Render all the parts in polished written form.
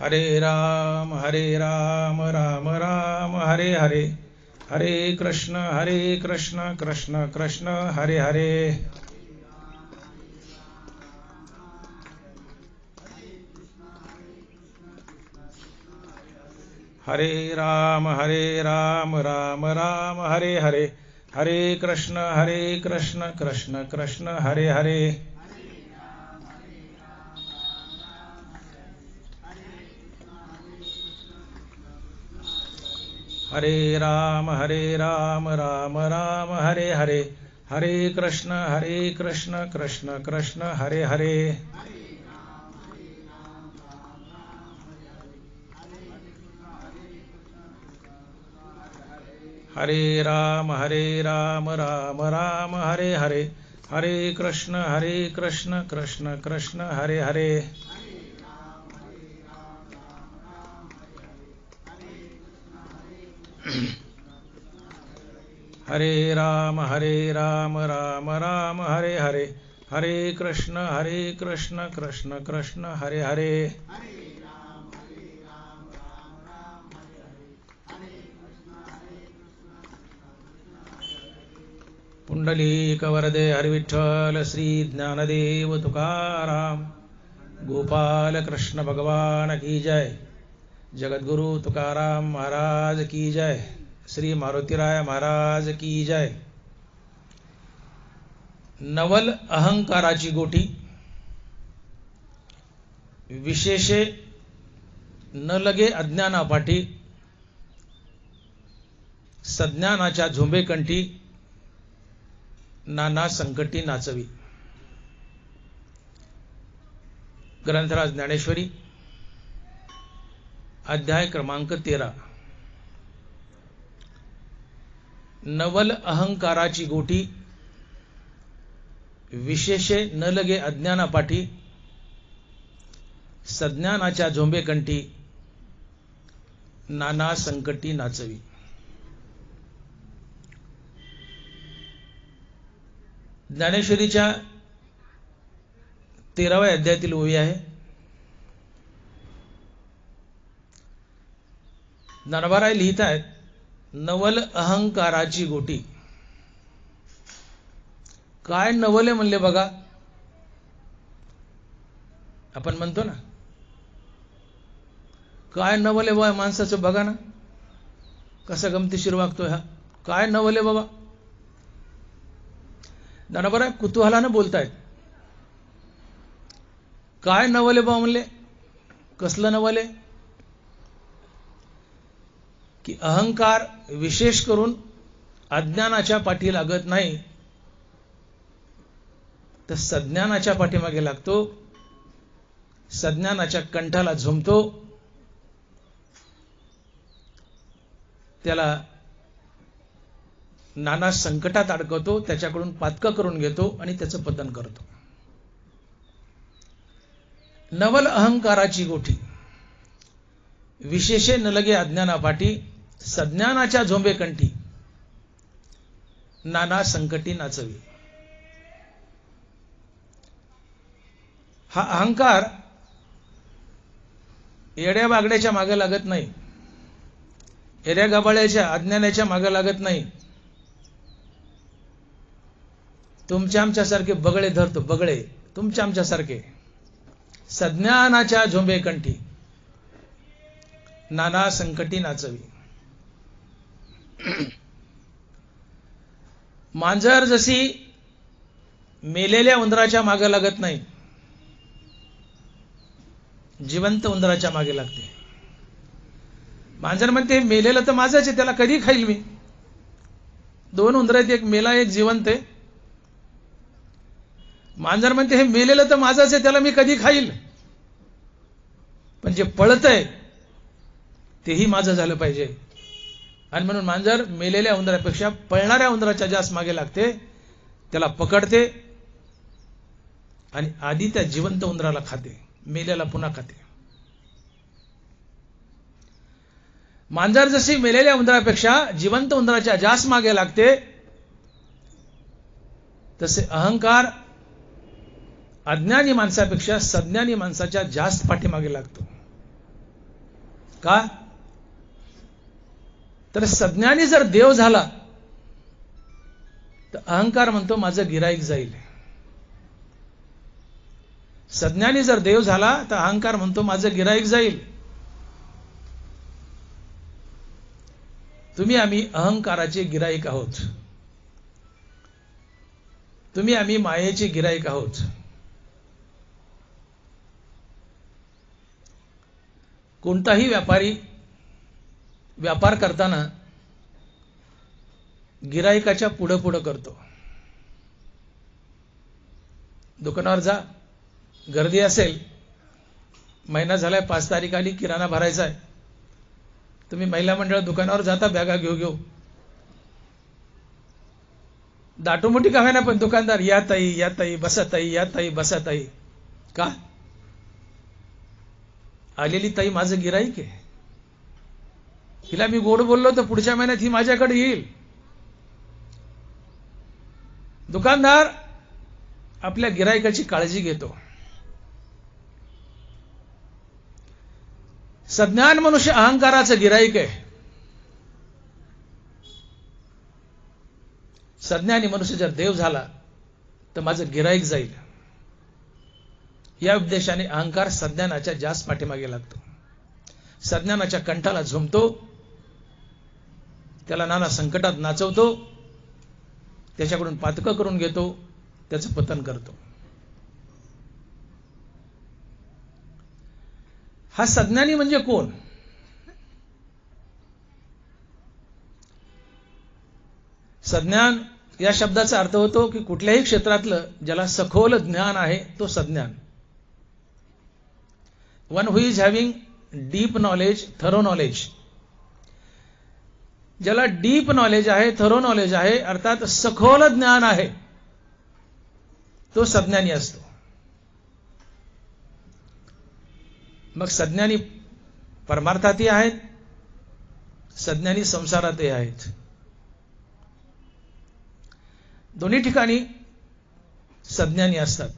हरे राम राम राम हरे हरे, हरे कृष्ण कृष्ण कृष्ण हरे हरे। हरे राम राम राम हरे हरे, हरे कृष्ण कृष्ण कृष्ण हरे हरे। हरे राम राम राम हरे हरे, हरे कृष्ण कृष्ण कृष्ण हरे हरे। हरे राम राम राम हरे हरे, हरे कृष्ण कृष्ण कृष्ण हरे हरे। हरे राम राम राम हरे हरे, हरे कृष्ण कृष्ण कृष्ण हरे हरे। पुंडलीक वरदे हरिविठ्ठल श्री ज्ञानदेव तुकाराम, गोपाल कृष्ण भगवान की जय। जगद्गुरु तुकाराम महाराज की जय। श्री मारुतीराय महाराज की जय। नवल अहंकाराची गोटी, विशेषे न लगे अज्ञानापाठी, सज्ञानाच्या झोंबेकंठी, नाना संकटी नाचवी। ग्रंथराज ज्ञानेश्वरी अध्याय क्रमांक 13। नवल अहंकाराची गोटी, विशेषे न लगे अज्ञानापाठी, सज्ञानाच्या झोंबेकंठी, नाना संकटी नाचवी। ज्ञानेश्वरीच्या 13व्या अध्यायातील ओवी आहे। ज्ञानोबाराय लिहित आहेत, नवल अहंकाराची गोटी। काय नवले म्हणले बघा। आपण म्हणतो ना, काय नवले बाबा माणसाचं, बघा ना कसं गमतीशीर वागतोय हा, काय नवले बाबा। ज्ञानोबाराय कुतूहलानं बोलतायत, काय नवले बाबा म्हणले, कसलं नवले की अहंकार विशेष करून अज्ञानाच्या पाठी लागत नाही, तर सज्ञानाच्या पाठीमागे लागतो, सज्ञानाच्या कंठाला झुंबतो, त्याला नाना संकटात अडकवतो, त्याच्याकडून पातकं करून घेतो आणि त्याचं पतन करतो। नवल अहंकाराची गोठी, विशेषे न लगे अज्ञानापाठी, सज्ञानाच्या झोंबेकंठी, नाना संकटी नाचवी। हा अहंकार येड्या बागड्याच्या मागे लागत नाही, येड्या गबाळ्याच्या अज्ञानाच्या मागे लागत नाही, तुमच्या आमच्यासारखे बगळे धरतो, बगळे तुमच्या आमच्यासारखे, सज्ञानाच्या झोंबेकंठी, नाना संकटी नाचवी। मांजर जशी मेलेल्या उंदराच्या मागे लागत नाही, जिवंत उंदराच्या मागे लागते। मांजर म्हणते मेलेलं तर माझंच आहे, त्याला कधी खाईल मी। दोन उंदर आहेत, एक मेला एक जिवंत आहे। मांजर म्हणते हे मेलेलं तर माझंच आहे, त्याला मी कधी खाईल, पण जे पळतंय तेही माझं झालं पाहिजे। आणि म्हणून मांजर मेलेल्या उंदरापेक्षा पळणाऱ्या उंदराच्या जास्त मागे लागते, त्याला पकडते आणि आधी त्या जिवंत उंदराला खाते, मेलेला पुन्हा खाते। मांजर जशी मेलेल्या उंदरापेक्षा जिवंत उंदराच्या जास्त मागे लागते, तसे अहंकार अज्ञानी माणसापेक्षा सज्ञानी माणसाच्या जास्त पाठीमागे लागतो। का? तर सज्ञानी जर देव झाला तर अहंकार म्हणतो माझं गिराईक जाईल. सज्ञानी जर देव झाला तर अहंकार म्हणतो माझं गिराईक जाईल. तुम्ही आम्ही अहंकाराचे गिराईक आहोत. तुम्ही आम्ही मायेचे गिराईक आहोत. कोणताही व्यापारी व्यापार करताना गिराईकाच्या पुढं पुढं करतो. दुकानावर जा, गर्दी असेल, महिना झालाय, 5 तारीख आली, किराणा भरायचा आहे. तुम्ही महिला मंडळ दुकानावर जाता बॅगा घेऊ, दाटोमोठी का होईना पण दुकानदार या ताई बसा ताई, या ताई बसा ताई. का? आलेली ताई माझं गिराईक आहे. हिला मी गोड बोललो तर पुढच्या महिन्यात ही माझ्याकडे येईल. दुकानदार आपल्या गिराईकाची काळजी घेतो. सज्ञान मनुष्य अहंकाराचं गिराईक आहे. सज्ञानी मनुष्य जर देव झाला तर माझं गिराईक जाईल. या उद्देशाने अहंकार सज्ञानाच्या जास्त पाठीमागे लागतो. सज्ञानाच्या कंठाला झुमतो, त्याला नाना संकटात नाचवतो, त्याच्याकडून पातकं करून घेतो, त्याचं पतन करतो. हा सज्ञानी म्हणजे कोण? सज्ञान या शब्दाचा अर्थ होतो की कुठल्याही क्षेत्रातलं ज्याला सखोल ज्ञान आहे तो सज्ञान. One who is having deep knowledge, thorough knowledge. ज्याला डीप नॉलेज आहे, थरो नॉलेज आहे, अर्थात सखोल ज्ञान आहे, तो सज्ञानी असतो. मग सज्ञानी परमार्थातही आहेत, सज्ञानी संसारातही आहेत. दोन्ही ठिकाणी सज्ञानी असतात.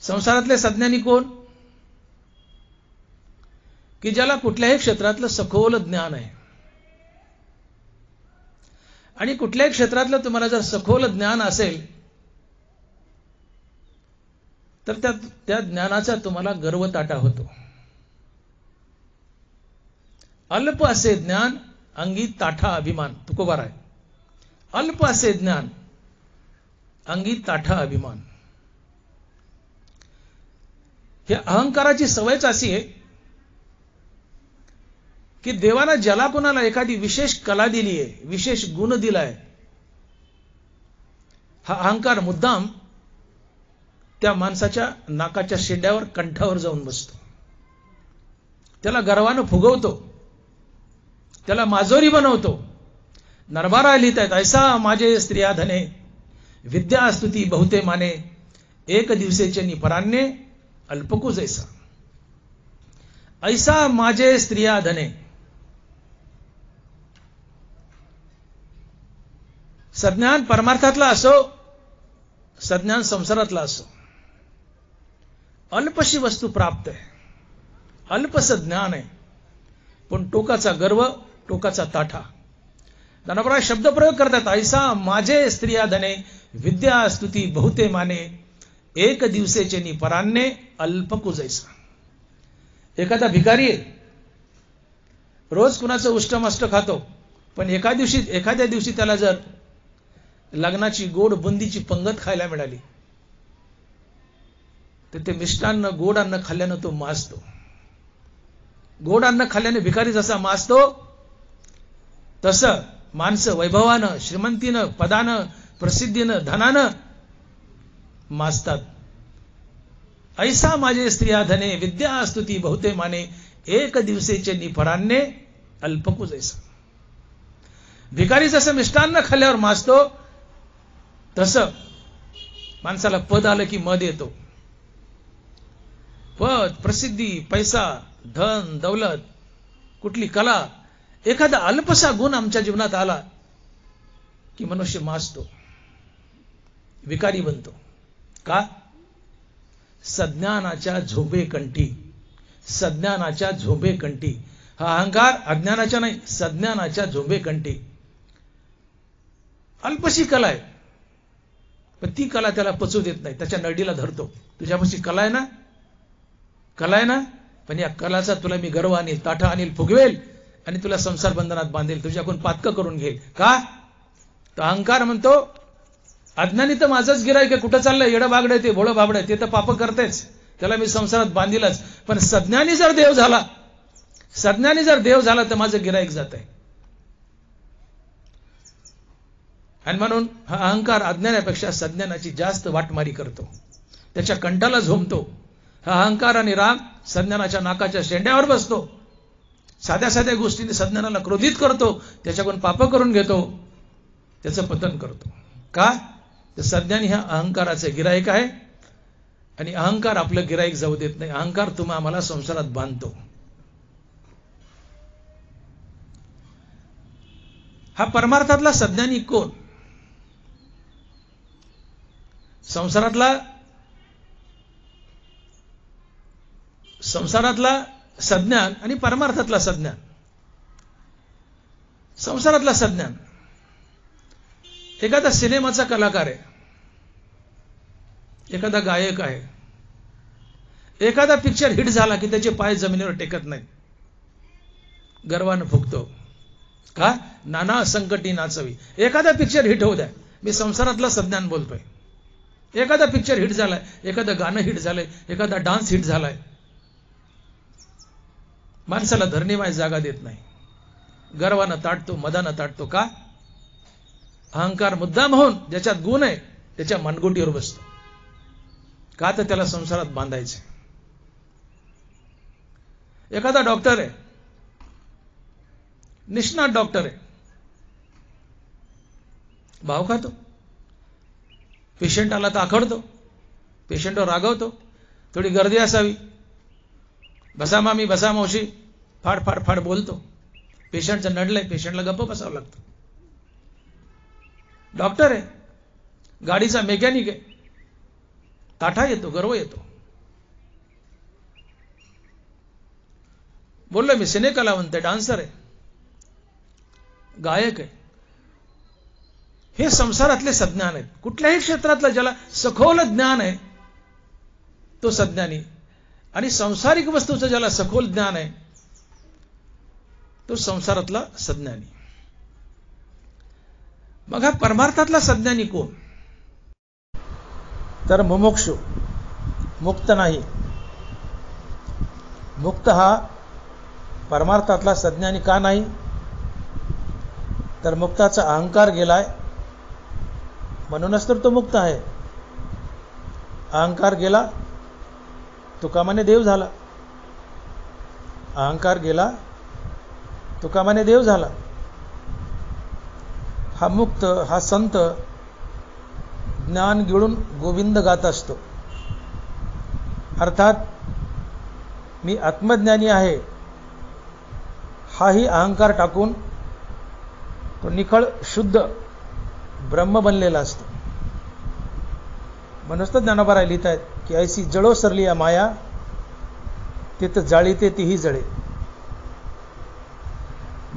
संसारातले सज्ञानी कोण? की ज्याला कुठल्याही क्षेत्रातलं सखोल ज्ञान आहे. आणि कुठल्याही क्षेत्रातलं तुम्हाला जर सखोल ज्ञान असेल तर त्या ज्ञानाचा तुम्हाला गर्वताटा होतो. अल्प असे ज्ञान अंगी ताठा अभिमान, तुकोबार आहे. अल्प असे ज्ञान अंगी ताठा अभिमान. हे अहंकाराची सवयच अशी आहे की देवानं ज्याला कोणाला एखादी विशेष कला दिली आहे, विशेष गुण दिलाय, हा अहंकार मुद्दाम त्या माणसाच्या नाकाच्या शेंड्यावर, कंठावर जाऊन बसतो. त्याला गर्वानं फुगवतो, त्याला माजोरी बनवतो. नरबारा लिहित आहेत, ऐसा माझे स्त्रिया धने, विद्या स्तुती बहुते माने, एक दिवसेचे निपरान्ने अल्पकू जैसा. ऐसा माझे स्त्रिया धने. सज्ञान परमार्थातला असो, सज्ञान संसारातला असो, अल्पशी वस्तू प्राप्त आहे, अल्पसं ज्ञान आहे, पण टोकाचा गर्व, टोकाचा ताठा. ज्ञानोबराय शब्द प्रयोग करतात, ऐसा माझे स्त्रिया धने, विद्या स्तुती बहुते माने, एक दिवसेचे निपरान्ने अल्पकू जैसा. एखादा भिकारी आहे, रोज कुणाचं उष्टमष्ट खातो, पण एखाद्या दिवशी त्याला जर लग्नाची गोड बुंदीची पंगत खायला मिळाली तर ते मिष्टान्न, गोड अन्न खाल्ल्यानं तो माजतो. गोड अन्न खाल्ल्याने भिकारी जसा माजतो तसं माणसं वैभवानं, श्रीमंतीनं, पदानं, प्रसिद्धीनं, धनानं माजतात. ऐसा माझे स्त्रिया धने, विद्या स्तुती बहुते माने, एक दिवसेचे निफरान्ने अल्पकू जैसा. भिकारी जसं मिष्टान्न खाल्ल्यावर माजतो तसं माणसाला पद आलं की मद येतो. पद, प्रसिद्धी, पैसा, धन, दौलत, कुठली कला, एखादा अल्पसा गुण आमच्या जीवनात आला की मनुष्य माजतो, विकारी बनतो. का? सज्ञानाच्या झोबेकंठी, सज्ञानाच्या झोंबेकंठी. हा अहंकार अज्ञानाच्या नाही, सज्ञानाच्या झोंबेकंठी. अल्पशी कला आहे, पण ती कला त्याला पचू देत नाही, त्याच्या नडीला धरतो. तुझ्यापाशी कला आहे ना, कला आहे ना, पण या कलाचा तुला मी गर्व आणील, ताठा आणील, फुगवेल आणि तुला संसार बंधनात बांधेल, तुझ्याकडून पातकं करून घेईल. का? तो अहंकार म्हणतो अज्ञानी तर माझंच गिराईक आहे, कुठं चाललंय, येडं बागडं आहे, ते भोळं बाबडं आहे, ते तर पाप करतेच, त्याला मी संसारात बांधीलच. पण सज्ञानी जर देव झाला, सज्ञानी जर देव झाला तर माझं गिराईक जात आहे. आणि म्हणून हा अहंकार अज्ञानापेक्षा सज्ञानाची जास्त वाटमारी करतो, त्याच्या कंठाला झोंबतो. हा अहंकार आणि राग सज्ञानाच्या नाकाच्या शेंड्यावर बसतो, साध्या साध्या गोष्टीने सज्ञानाला क्रोधित करतो, त्याच्याकडून पाप करून घेतो, त्याचं पतन करतो. का? तर सज्ञानी हा अहंकाराचे गिराईक आहे आणि अहंकार आपलं गिराईक जाऊ देत नाही. अहंकार तुम्हा आम्हाला संसारात बांधतो. हा परमार्थातला सज्ञानी कोण? संसारातला सज्ञान आणि परमार्थातला सज्ञान. संसारातला सज्ञान एखादा सिनेमाचा कलाकार आहे, एखादा गायक आहे, एखादा पिक्चर हिट झाला की त्याचे पाय जमिनीवर टेकत नाही, गर्वानं फुगतो. का? नाना संकटी नाचवी. एखादा पिक्चर हिट होऊ द्या, मी संसारातलं सज्ञान बोलतोय. एखादा पिक्चर हिट झालाय, एखादं गाणं हिट झालंय, एखादा डान्स हिट झालाय, माणसाला धरणीमाय जागा देत नाही, गर्वानं ताटतो, मदानं ताटतो. का? अहंकार मुद्दाम होऊन ज्याच्यात गुण आहे त्याच्या मनगुटीवर बसतो. का? तर त्याला संसारात बांधायचे. एखादा डॉक्टर आहे, निष्णात डॉक्टर आहे, भाव खातो, पेशंट आला तर आखडतो, पेशंटवर रागवतो, थोडी गर्दी असावी, बसा मामी, बसा मावशी, फाड फाड फाड बोलतो. पेशंटचं नडलंय, पेशंटला गप्प बसावं लागतं. डॉक्टर आहे, गाडीचा मेकॅनिक आहे, ताठा येतो, गर्व येतो. बोललो मी, सिने कलावंत आहे, डान्सर आहे, गायक आहे. हे संसारातले सज्ञान आहेत. कुठल्याही क्षेत्रातलं ज्याला सखोल ज्ञान आहे तो सज्ञानी, आणि संसारिक वस्तूचं ज्याला सखोल ज्ञान आहे तो संसारातला सज्ञानी. मग हा परमार्थातला सज्ञानी कोण? तर मुमुक्षु, मुक्त नाही. मुक्त हा परमार्थातला सज्ञानी का नाही? तर मुक्ताचा अहंकार गेलाय, म्हणूनच तर तो मुक्त आहे. अहंकार गेला, तुकामाने देव झाला. अहंकार गेला, तुकामाने देव झाला. हा मुक्त, हा संत ज्ञान गिळून गोविंद गात असतो. अर्थात मी आत्मज्ञानी आहे हाही अहंकार टाकून तो निखळ शुद्ध ब्रह्म बनलेला असतो. म्हणूनच तर ज्ञानोबा लिहित आहेत की ऐसी जळो सरली या माया, तिथं जाळीते तीही जळे.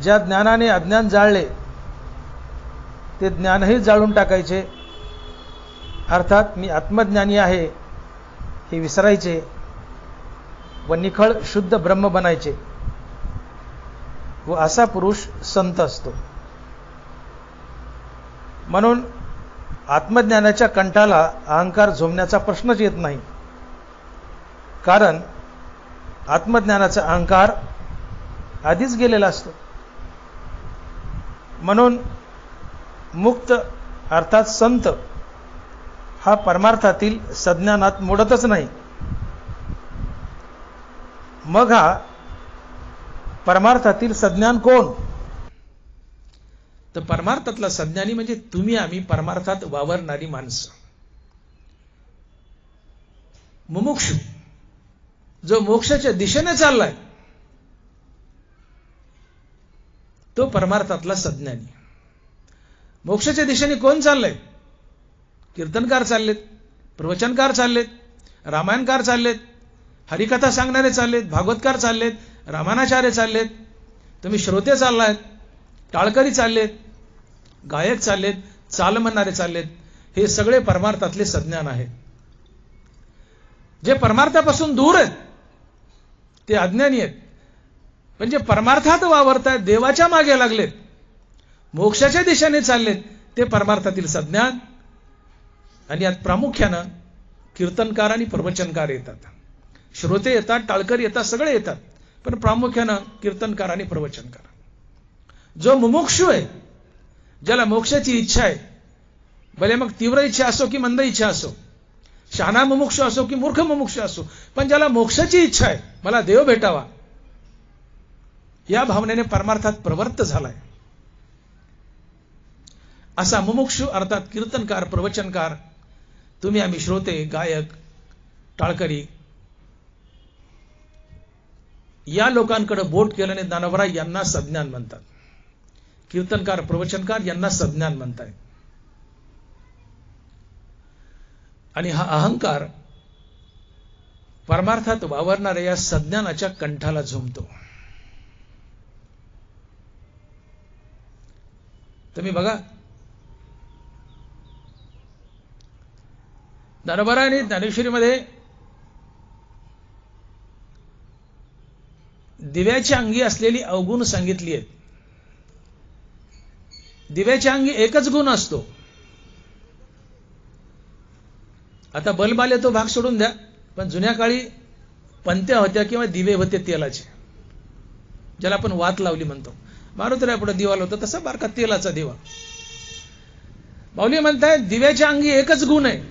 ज्या ज्ञानाने अज्ञान जाळले ते ज्ञानही जाळून टाकायचे. अर्थात मी आत्मज्ञानी आहे हे विसरायचे व निखळ शुद्ध ब्रह्म बनायचे. व असा पुरुष संत असतो. म्हणून आत्मज्ञानाच्या कंठाला अहंकार झोंबण्याचा प्रश्नच येत नाही. कारण आत्मज्ञानाचा अहंकार आधीच गेलेला असतो. म्हणून मुक्त अर्थात संत हा परमार्थातील सज्ञानात मोडतच नाही. मग हा परमार्थातील सज्ञान कोण? तर परमार्थातला सज्ञानी म्हणजे तुम्ही आम्ही परमार्थात वावरणारी माणसं. मुमुक्षु जो मोक्षाच्या दिशेने चाललाय तो परमार्थातला सज्ञानी. मोक्षाच्या दिशेने कोण चाललंय? कीर्तनकार चाललेत, प्रवचनकार चाललेत, रामायणकार चाललेत, हरिकथा सांगणारे चाललेत, भागवतकार चाललेत, रामायणाचार्य चाललेत, तुम्ही श्रोते चाललायत, टाळकरी चाललेत, गायक चाललेत, चाल म्हणणारे चाललेत. हे सगळे परमार्थातले सज्ञान आहेत. जे परमार्थापासून दूर आहेत ते अज्ञानी आहेत. पण जे परमार्थात वावरतायत, देवाच्या मागे लागलेत, मोक्षाच्या दिशेने चाललेत, ते परमार्थातील सज्ञान. आणि यात प्रामुख्यानं कीर्तनकार आणि प्रवचनकार येतात. श्रोते येतात, टाळकरी येतात, सगळे येतात. पण प्रामुख्यानं कीर्तनकार आणि प्रवचनकार. जो मुमुक्षु आहे, ज्याला मोक्षाची इच्छा आहे, भले मग तीव्र इच्छा असो की मंद इच्छा असो, शहाणा मुमुक्षु असो की मूर्ख मुमुक्षु असो, पण ज्याला मोक्षाची इच्छा आहे, मला देव भेटावा, या भावनेने परमार्थात प्रवृत्त झालाय, असा मुमुक्षु अर्थात कीर्तनकार, प्रवचनकार, तुम्ही आम्ही श्रोते, गायक, टाळकरी, या लोकांकडे बोट केल्याने ज्ञानोबा यांना सज्ञान म्हणतात. कीर्तनकार, प्रवचनकार यांना सज्ञान म्हणतात. आणि हा अहंकार परमार्थात वावरणाऱ्या या सज्ञानाच्या कंठाला झुंबतो. तुम्ही बघा, ज्ञानोबा आणि ज्ञानेश्वरीमध्ये दिव्याच्या अंगी असलेली अवगुण सांगितली आहेत. दिव्याच्या अंगी एकच गुण असतो. आता बल्ब आले तो भाग सोडून द्या, पण जुन्या काळी पंत्या होत्या किंवा दिवे होते तेलाचे, ज्याला आपण वात लावली म्हणतो. मारुतीला पुढे दिवा होता तसा बारका तेलाचा दिवा. माऊली म्हणताय दिव्याच्या अंगी एकच गुण आहे,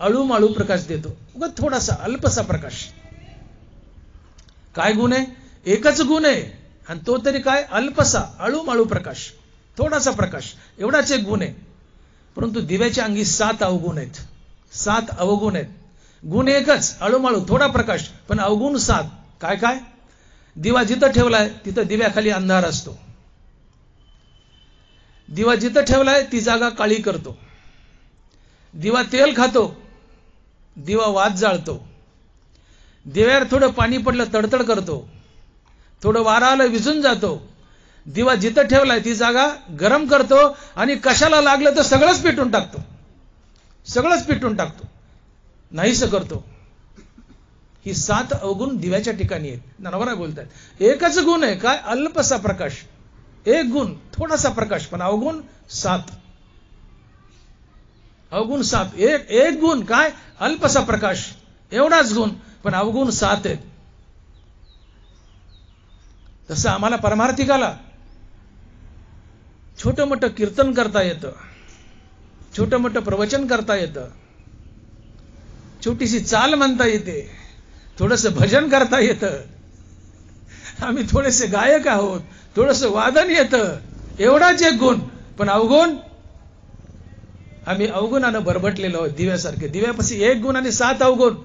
अळूमाळू प्रकाश देतो. उगा थोडासा अल्पसा प्रकाश. काय गुण आहे? एकच गुण आहे, आणि तो तरी काय? अल्पसा अळूमाळू प्रकाश, थोडासा प्रकाश, एवढाच एक गुण आहे. परंतु दिव्याच्या अंगी 7 अवगुण आहेत. 7 अवगुण आहेत. गुण एकच, अळूमाळू थोडा प्रकाश, पण अवगुण 7. काय काय? दिवा जिथं ठेवलाय तिथं दिव्याखाली अंधार असतो. दिवा जिथं ठेवलाय ती जागा काळी करतो. दिवा तेल खातो, दिवा वात जाळतो. दिव्यावर थोडं पाणी पडलं तडतड करतो, थोडं वारा आलं विझून जातो. दिवा जिथं ठेवलाय ती जागा गरम करतो, आणि कशाला लागलं तर सगळंच पेटून टाकतो. सगळंच पेटून टाकतो, नाहीसं करतो. ही 7 अवगुण दिव्याच्या ठिकाणी आहेत. ज्ञानोबा बोलतात एकच गुण आहे, काय? अल्पसा प्रकाश. एक गुण, थोडासा प्रकाश, पण अवगुण 7. अवगुण 7. एक गुण काय? अल्पसा प्रकाश, एवढाच गुण, पण अवगुण 7 आहेत. तसं आम्हाला परमार्थिकाला छोटं मोठं कीर्तन करता येतं, छोटं मोठं प्रवचन करता येतं, छोटीशी चाल म्हणता येते, थोडंसं भजन करता येतं, आम्ही थोडेसे गायक आहोत, थोडंसं वादन येतं, एवढाच एक गुण, पण अवगुण आम्ही अवगुणानं बरबटलेलो आहोत. दिव्यासारखे. दिव्यापाशी 1 गुण आणि 7 अवगुण.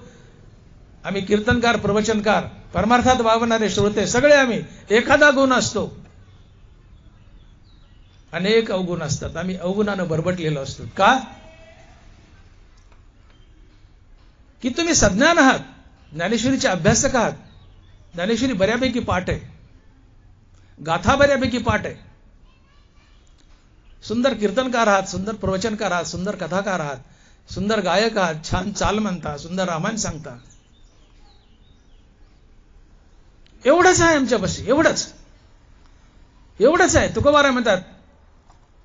आम्ही कीर्तनकार, प्रवचनकार, परमार्थात वावरणारे श्रोते, सगळे आम्ही एखादा गुण असतो, अनेक अवगुण असतात. आम्ही अवगुणानं बरबटलेलो असतो. का? की तुम्ही सज्ञान आहात, ज्ञानेश्वरीचे अभ्यासक आहात. ज्ञानेश्वरी बऱ्यापैकी पाठ आहे, गाथा बऱ्यापैकी पाठ आहे. सुंदर कीर्तनकार आहात, सुंदर प्रवचनकार आहात, सुंदर कथाकार आहात, सुंदर गायक आहात, छान चाल म्हणता, सुंदर रामायण सांगता. एवढंच आहे आमच्यापाशी, एवढंच आहे. तुकोबाराय म्हणतात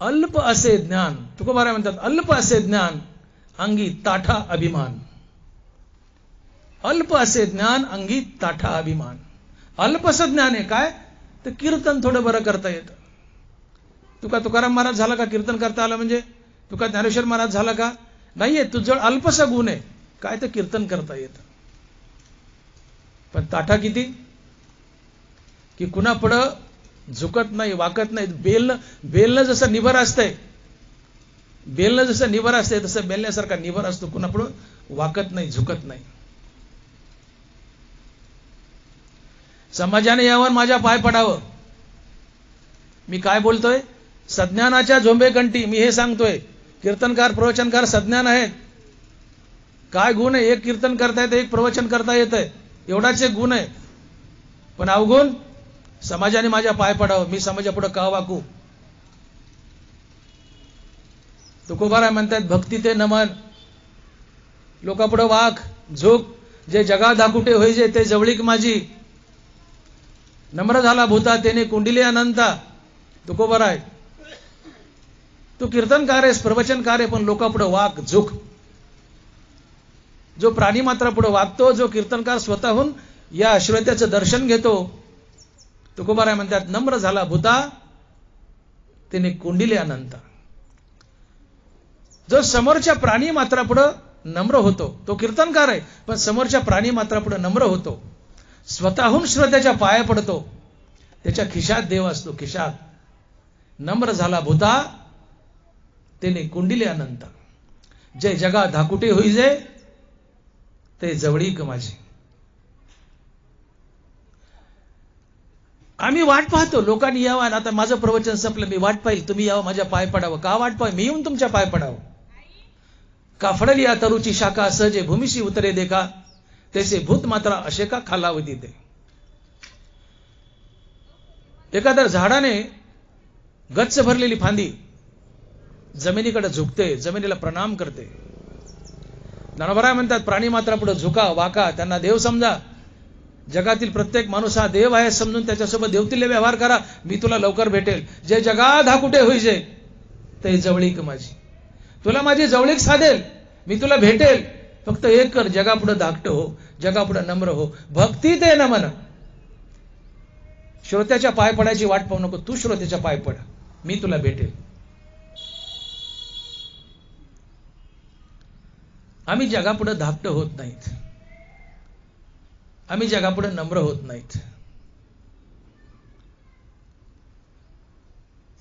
अल्प असे ज्ञान. तुकोबाराय म्हणतात अल्प असे ज्ञान, अंगी ताठा अभिमान. अल्प असे ज्ञान, अंगी ताठा अभिमान. अल्पसं ज्ञान आहे. काय? तर कीर्तन थोडं बरं करता येतं. तुकाराम महाराज झाला का कीर्तन करता आलं म्हणजे? तुका ज्ञानेश्वर महाराज झाला का? नाहीये. तुझं अल्पसा गुण आहे. काय? तर कीर्तन करता येतं. पण ताठा किती? की कुणापुढं झुकत नाही, वाकत नाही. बेलनं जसं निबर असतंय, तसं बेलण्यासारखा निबर असतो. कुणापुढं वाकत नाही, झुकत नाही. समाजाने यावर माझ्या पाय पडावं. मी काय बोलतोय? सज्ञानाच्या झोंबेकंठी मी हे सांगतोय. कीर्तनकार, प्रवचनकार सज्ञान आहेत. काय गुण आहे? एक कीर्तन करता येतं, एक प्रवचन करता येतंय, एवढाच एक गुण आहे. पण अवगुण समाजाने माझ्या पाय पडावं, मी समाजापुढे का वाकू? तुकोबाराय म्हणतात भक्ती ते नमन, लोकापुढे वाक झोक, जे जगा दाकुटे होई जे ते जवळीक माझी, नम्र झाला भूता तेने कुंडिले अनंता. तुकोबाराय तू कीर्तनकार आहेस, प्रवचनकार आहे, पण लोकापुढे वाक झुक. जो प्राणी मात्रा पुढे वागतो, जो कीर्तनकार स्वतःहून या श्रोत्याचं दर्शन घेतो, तुकोबाराय म्हणतात नम्र झाला भूता त्याने कुंडिले अनंत. जो समोरच्या प्राणी मात्रा पुढे नम्र होतो, तो कीर्तनकार आहे, पण समोरच्या प्राणी मात्रा पुढे नम्र होतो, स्वतःहून श्रोत्याच्या पाया पडतो, त्याच्या खिशात देव असतो, खिशात. नम्र झाला भूता त्याने कुंडिले अनंत, जे जगा धाकुटे होई जे ते जवळीक माझी. आम्ही वाट पाहतो लोकांनी यावं. आता माझं प्रवचन संपलं, मी वाट पाहिल तुम्ही यावं, माझ्या पाय पडावं. का वाट पाहिल? मी येऊन तुमच्या पाय पडावं. का फडली या तरुची शाखा सहजे भूमिशी उतरे देखा, तैसे भूत मात्रा असे का खालावती ते. एखाद्या झाडाने गच्च भरलेली फांदी जमिनीकडे झुकते, जमिनीला प्रणाम करते. ज्ञानोबराय म्हणतात प्राणी मात्रा पुढे झुका, वाका, त्यांना देव समजा. जगातील प्रत्येक माणूस हा देव आहे समजून त्याच्यासोबत देवतीले व्यवहार करा. मी तुला लवकर भेटेल. जे जगात हा कुठे होईजे ते जवळीक माझी. तुला माझी जवळीक साधेल, मी तुला भेटेल. फक्त एक कर, जगापुढे धाकट हो, जगापुढे नम्र हो. भक्ती ते नमन. श्रोत्याच्या पाय पडायची वाट पाहू नको, तू श्रोत्याच्या पाय पड, मी तुला भेटेल. आम्ही जगापुढे धाकट होत नाहीत, आम्ही जगापुढे नम्र होत नाहीत.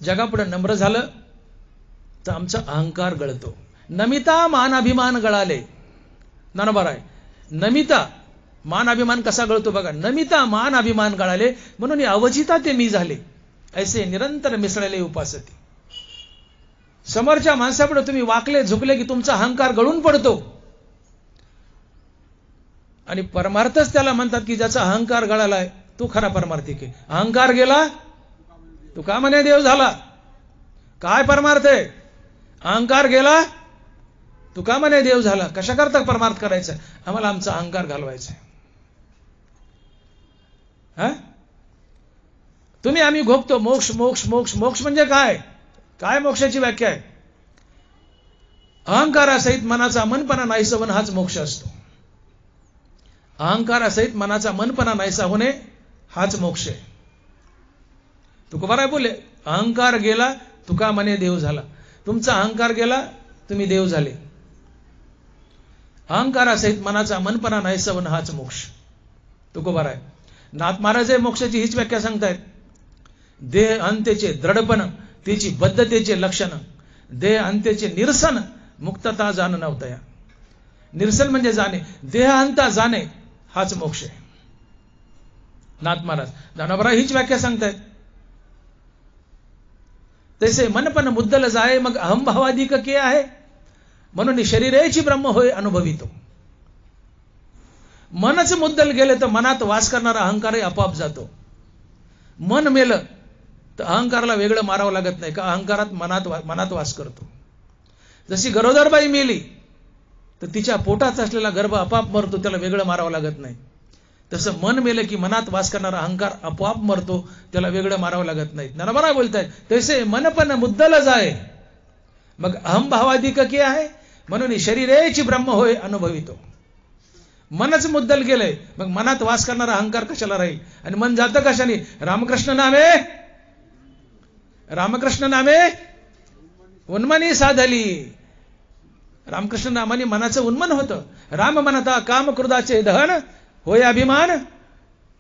जगापुढे नम्र झालं तर आमचा अहंकार गळतो. नमिता मान अभिमान गळाले. ज्ञानोबराय नमिता मान अभिमान कसा गळतो बघा. नमिता मान अभिमान गळाले म्हणून अवजिता ते मी झाले, ऐसे निरंतर मिसळले उपासती. समोरच्या माणसापुढे तुम्ही वाकले झुकले की तुमचा अहंकार गळून पडतो. आणि परमार्थच त्याला म्हणतात की ज्याचा अहंकार गळालाय तो खरा परमार्थिक आहे. अहंकार गेला तू का म्हणे देव झाला. काय परमार्थ आहे? अहंकार गेला तू का म्हणे देव झाला. कशा करता परमार्थ करायचा? आम्हाला आमचा अहंकार घालवायचा. तुम्ही आम्ही घोपतो मोक्ष मोक्ष मोक्ष. मोक्ष म्हणजे काय? काय मोक्षाची व्याख्या आहे? अहंकारासहित मनाचा मनपणा नाहीसा होणे हाच मोक्ष असतो. अहंकारासहित मनाचा मनपणा नाहीसा होणे हाच मोक्ष आहे. तुकोबाराय बोलले अहंकार गेला तुका म्हणे देव झाला. तुमचा अहंकार गेला तुम्ही देव झाले. अहंकारासहित मनाचा मनपणा नाहीसा होणे हाच मोक्ष. तुकोबाराय नाथ महाराज मोक्षाची हीच व्याख्या सांगतायत. देह अंत्यचे दृढपण त्याची बद्धतेचे लक्षण, देह अंत्यचे निरसन मुक्तता जाण नव्हतया. निरसन म्हणजे जाणे, देह अंता जाणे हाच मोक्ष आहे. नाथ महाराज ज्ञानोबराय हीच व्याख्या सांगतायत. तसे मनपण मुद्दल जाय मग अहंभावाधिक के आहे, म्हणून शरीरेची ब्रह्म होय अनुभवितो. मनच मुद्दल गेले तर मनात वास करणारा अहंकारही आपोआप जातो. मन मेलं तर अहंकाराला वेगळं मारावं लागत नाही का अहंकारात मनात वास करतो. जशी गरोदरबाई मेली तर तिच्या पोटात असलेला गर्भ आपोआप मरतो, त्याला वेगळं मारावं लागत नाही. तसं मन मेलं की मनात वास करणारा अहंकार आपोआप मरतो, त्याला वेगळं मारावं लागत नाही. ज्ञानोबराय बोलतायत तसे मनपण मुद्दल जाय मग अहंभावाधिक के आहे, म्हणून शरीरेची ब्रह्म होय अनुभवितो. मनच मुद्दल गेलंय मग मनात वास करणारा अहंकार कशाला राहील. आणि मन जातं कशाने? रामकृष्ण नामे, रामकृष्ण नामे उन्मनी साधली. रामकृष्ण नामाने मनाचं उन्मन होतं. राम म्हणता काम क्रोधाचे दहन होय अभिमान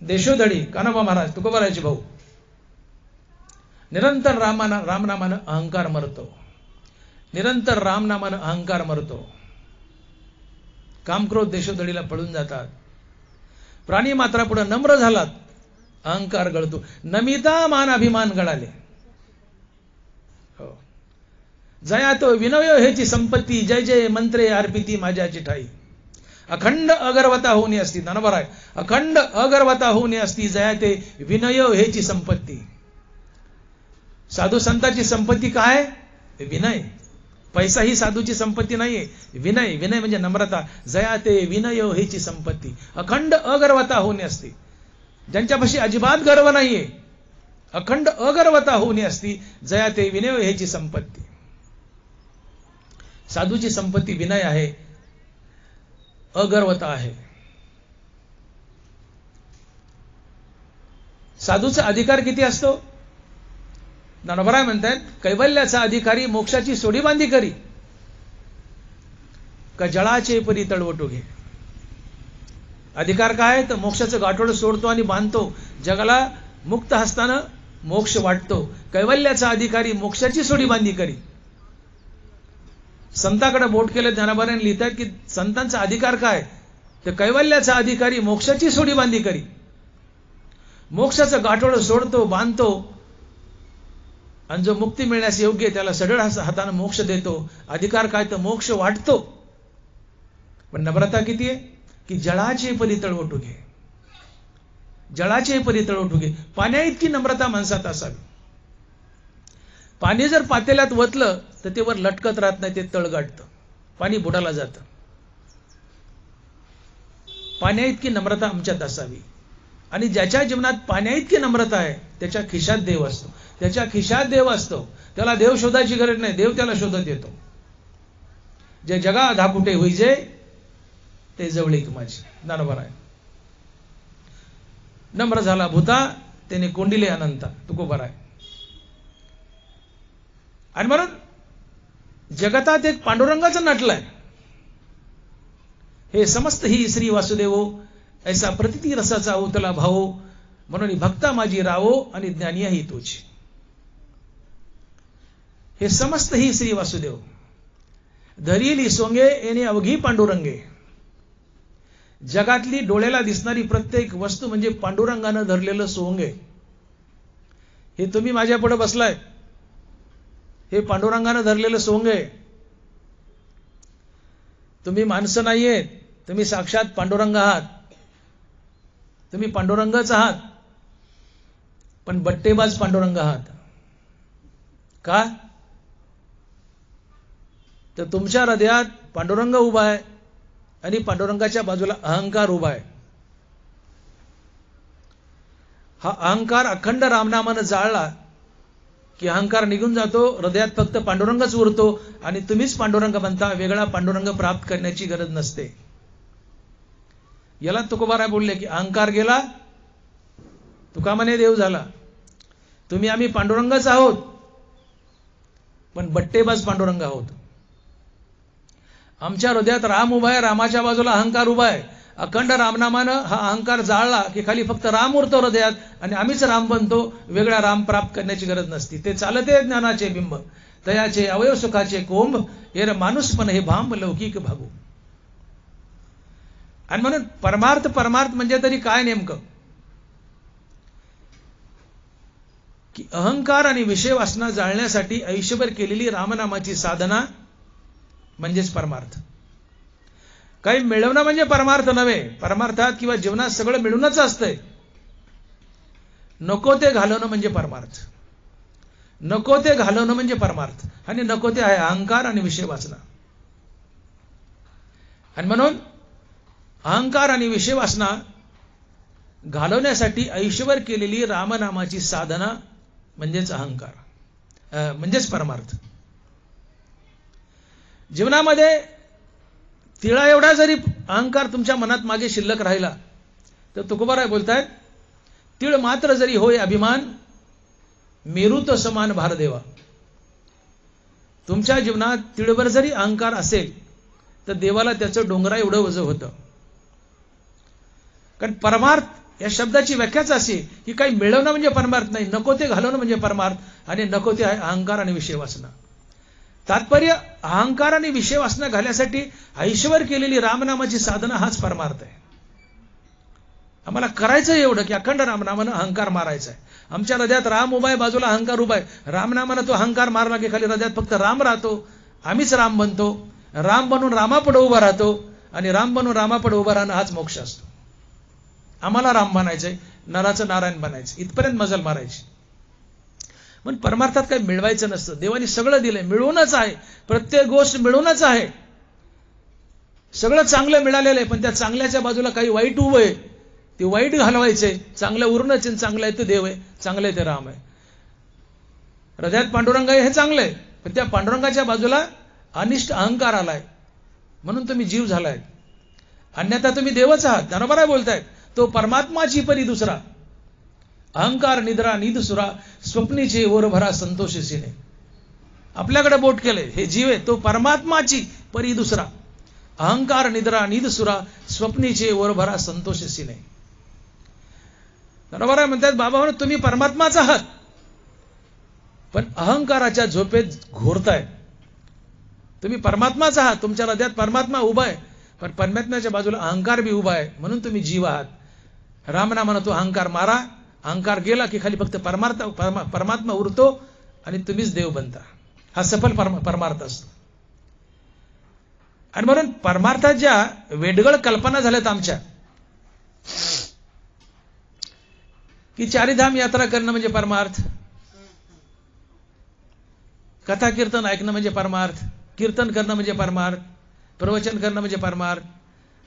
देशोधडी. कान्होबा महाराज तुकोबारायचे भाऊ. निरंतर रामनामानं अहंकार मरतो. निरंतर रामनामानं अहंकार मरतो. कामक्रोध देशोधडीला पळून जातात. प्राणी मात्रा पुढे नम्र झालात अहंकार गळतो. नमिता मान अभिमान गळाले. हो जया तो विनवयो हेची संपत्ती, जय जय मंत्रे अर्पिती माझ्याची ठाई. अखंड अगर्वता होऊन असती. बरोबर आहे. अखंड अगर्वता होऊन असती जया ते विनय हेची संपत्ती. साधू संतांची संपत्ती काय? विनय. पैसा ही साधूची संपत्ती नाहीये. विनय. विनय म्हणजे नम्रता. जया ते विनय हेची संपत्ती. अखंड अगर्वता होऊन असती. ज्यांच्यापाशी अजिबात गर्व नाहीये, अखंड अगर्वता होऊन असती, जया ते विनय हेची संपत्ती. साधूची संपत्ती विनय आहे, अगर्वता आहे. साधूचा अधिकार किती असतो? ज्ञानोबराय म्हणतात, कैवल्याचा अधिकारी मोक्षाची सोडी बांधी करी, का जळाचे परी तळवटू घे. अधिकार काय? तर मोक्षाचं गाठोड सोडतो आणि बांधतो. जगाला मुक्त हस्तानं मोक्ष वाटतो. कैवल्याचा अधिकारी मोक्षाची सोडी बांधी करी. संतांकडे बोट केलं ज्ञानोबराय लिहितात की संतांचा अधिकार काय? तर कैवल्याचा अधिकारी मोक्षाची सोडी बांधी करी. मोक्षाचं गाठोड सोडतो, बांधतो, आणि जो मुक्ती मिळण्यास योग्य त्याला सढळ हाताने मोक्ष देतो. अधिकार काय? तर मोक्ष वाटतो. पण नम्रता किती आहे? की जळाचे परी तळवटू घे. जळाचे परी तळवटू घे. पाण्या इतकी नम्रता माणसात असावी. पाणी जर पातेल्यात वतलं तर ते वर लटकत राहत नाही, ते तळ गाठतं, पाणी बुडाला जातं. पाण्या इतकी नम्रता आमच्यात असावी. आणि ज्याच्या जीवनात पाण्या इतकी नम्रता आहे त्याच्या खिशात देव असतो. त्याच्या खिशात देव असतो. त्याला देव शोधायची गरज नाही, देव त्याला शोधत येतो. जे जगा धाकुटे होईजे ते जवळीक माझी. ज्ञानोबराय. नम्र झाला भूता त्याने कोंडिले अनंता. तुकोबराय. आणि म्हणून जगतात एक पांडुरंगाचा नटलाय. हे समस्त ही श्री वासुदेवो ऐसा प्रतिती रसाचा अवतला भावो, म्हणून भक्ता माझी रावो आणि ज्ञानी ही तोची. हे समस्त ही श्री वासुदेव धरिली सोंगे येणे अवघी पांडुरंगे. जगातली डोळ्याला दिसणारी प्रत्येक वस्तू म्हणजे पांडुरंगानं धरलेलं सोंगे. हे तुम्ही माझ्या पुढे बसलाय, हे पांडुरंगानं धरलेलं सोंगे. तुम्ही माणसं नाहीयेत, तुम्ही साक्षात पांडुरंग आहात. तुम्ही पांडुरंगच आहात, पण बट्टेबाज पांडुरंग आहात. का? तर तुमच्या हृदयात पांडुरंग उभा आहे आणि पांडुरंगाच्या बाजूला अहंकार उभा आहे. हा अहंकार अखंड रामनामानं जाळला की अहंकार निघून जातो. हृदयात फक्त पांडुरंगच उरतो आणि तुम्हीच पांडुरंग बनता. वेगळा पांडुरंग प्राप्त करण्याची गरज नसते. याला तुकोबाराय बोलले की अहंकार गेला, तुका म्हणे देव झाला. तुम्ही आम्ही पांडुरंगच आहोत, पण बट्टेबाज पांडुरंग आहोत. आमच्या हृदयात राम उभा आहे, रामाच्या बाजूला अहंकार उभा आहे. अखंड रामनामानं हा अहंकार जाळला की खाली फक्त राम उरतो हृदयात आणि आम्हीच राम बनतो. वेगळा राम प्राप्त करण्याची गरज नसती. ते चालते ज्ञानाचे बिंब, तयाचे अवयव सुखाचे कोंब, एरे माणूसपण हे भांब लौकिक भागू. आणि म्हणून परमार्थ परमार्थ म्हणजे तरी काय नेमकं? की अहंकार आणि विषय वासना जाळण्यासाठी आयुष्यभर केलेली रामनामाची साधना म्हणजेच परमार्थ. काही मिळवणं म्हणजे परमार्थ नव्हे. परमार्थात किंवा जीवनात सगळं मिळूनच असतंय. नको ते घालवणं म्हणजे परमार्थ. नको ते घालवणं म्हणजे परमार्थ. आणि नको ते आहे अहंकार आणि विषय वासना. आणि म्हणून अहंकार आणि विषय वासना घालवण्यासाठी आयुष्यभर केलेली रामनामाची साधना म्हणजेच अहंकार, म्हणजेच परमार्थ. जीवनामध्ये तिळा एवढा जरी अहंकार तुमच्या मनात मागे शिल्लक राहिला तर तुकोबाराय बोलतायत, तिळ मात्र जरी होय अभिमान, मेरूत समान भार देवा. तुमच्या जीवनात तिळभर जरी अहंकार असेल तर देवाला त्याचं डोंगरा एवढं वजन होतं. कारण परमार्थ या शब्दाची व्याख्याच अशी की काही मिळवणं म्हणजे परमार्थ नाही, नको ते घालवणं म्हणजे परमार्थ. आणि नको ते आहे अहंकार आणि विषय वासना. तात्पर्य अहंकार आणि विषय वासना घालण्यासाठी आयुष्यभर केलेली रामनामाची साधना हाच परमार्थ आहे. आम्हाला करायचं एवढं की अखंड रामनामानं अहंकार मारायचा आहे. आमच्या हृदयात राम उभा आहे, बाजूला अहंकार उभा आहे. रामनामानं तो अहंकार मारला की खाली हृदयात फक्त राम राहतो, आम्हीच राम बनतो. राम बनून रामापुढे उभा राहतो आणि राम बनून रामापुढे उभं राहणं हाच मोक्ष असतो. आम्हाला राम बनायचंय, नराचं नारायण बनायचं, इथपर्यंत मजल मारायची. पण परमार्थात काही मिळवायचं नसतं. देवाने सगळं दिलंय, मिळवूनच आहे. प्रत्येक गोष्ट मिळवूनच आहे. सगळं चांगलं मिळालेलं आहे, पण त्या चांगल्याच्या बाजूला काही वाईट उभं आहे. ते वाईट घालवायचंय. चांगलं उरणच आहे, चांगलं आहे ते देव आहे, चांगलं आहे ते राम आहे. हृदयात पांडुरंग आहे हे चांगलं आहे, पण त्या पांडुरंगाच्या बाजूला अनिष्ट अहंकार आलाय, म्हणून तुम्ही जीव झालाय. अन्यथा तुम्ही देवच आहात. ज्ञानोबा राय बोलतायत, तो परमात्माची परी दुसरा, अहंकार निद्रा निदसुरा, स्वप्नीचे ओर भरा संतोषीने. आपल्याकडे बोट केलंय, हे जीव आहे, तो परमात्माची परी दुसरा, अहंकार निद्रा निदसुरा, स्वप्नीचे ओर भरा संतोषीने. ज्ञानोबा राय म्हणतात, बाबा म्हणून तुम्ही परमात्माच आहात, पण अहंकाराच्या झोपेत घोरताय. तुम्ही परमात्माच आहात, तुमच्या हृदयात परमात्मा उभा आहे, पण परमात्म्याच्या बाजूला अहंकार बी उभा आहे, म्हणून तुम्ही जीव आहात. रामनामानं तो अहंकार मारा. अहंकार गेला की खाली फक्त परमात्मा उरतो आणि तुम्हीच देव बनता. हा सफल परमार्थ असतो. आणि म्हणून परमार्थात ज्या वेडगळ कल्पना झाल्यात आमच्या, की चारीधाम यात्रा करणं म्हणजे परमार्थ, कथा कीर्तन ऐकणं म्हणजे परमार्थ, कीर्तन करणं म्हणजे परमार्थ, प्रवचन करणं म्हणजे परमार्थ,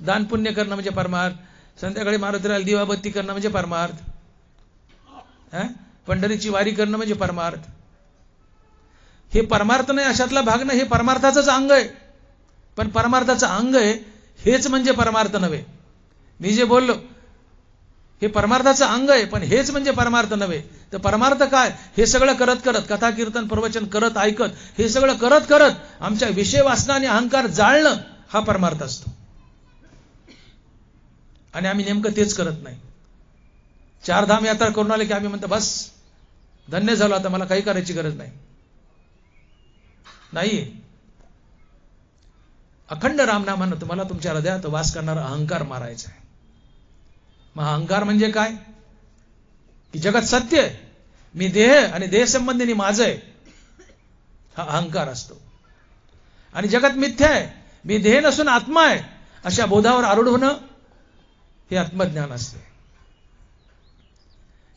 दान पुण्य करणं म्हणजे परमार्थ, संध्याकाळी मारुतीला दिवाबत्ती करणं म्हणजे परमार्थ, पंढरीची वारी करणं म्हणजे परमार्थ. हे परमार्थ नाही अशातला भाग नाही, हे परमार्थाचंच अंग आहे. पण परमार्थाचं अंग आहे हेच म्हणजे परमार्थ नव्हे. मी जे बोललो हे परमार्थाचं अंग आहे, पण हेच म्हणजे परमार्थ नव्हे. तर परमार्थ काय? हे सगळं करत करत, कथा कीर्तन प्रवचन करत ऐकत, हे सगळं करत करत आमच्या विषय वासना आणि अहंकार जाळणं हा परमार्थ असतो. आणि आम्ही नेमकं तेच करत नाही. चारधाम यात्रा करून आले की आम्ही म्हणतो बस धन्य झालो, आता मला काही करायची गरज नाही. नाही, अखंड रामनामानं तुम्हाला तुमच्या हृदयात वास करणारा अहंकार मारायचा आहे. मग अहंकार म्हणजे काय? की जगात सत्य आहे, मी देह आणि देह संबंधीने माझं आहे, हा अहंकार असतो. आणि जगात मिथ्या आहे, मी देह नसून आत्मा आहे, अशा बोधावर आरूढ होणं हे आत्मज्ञान असते.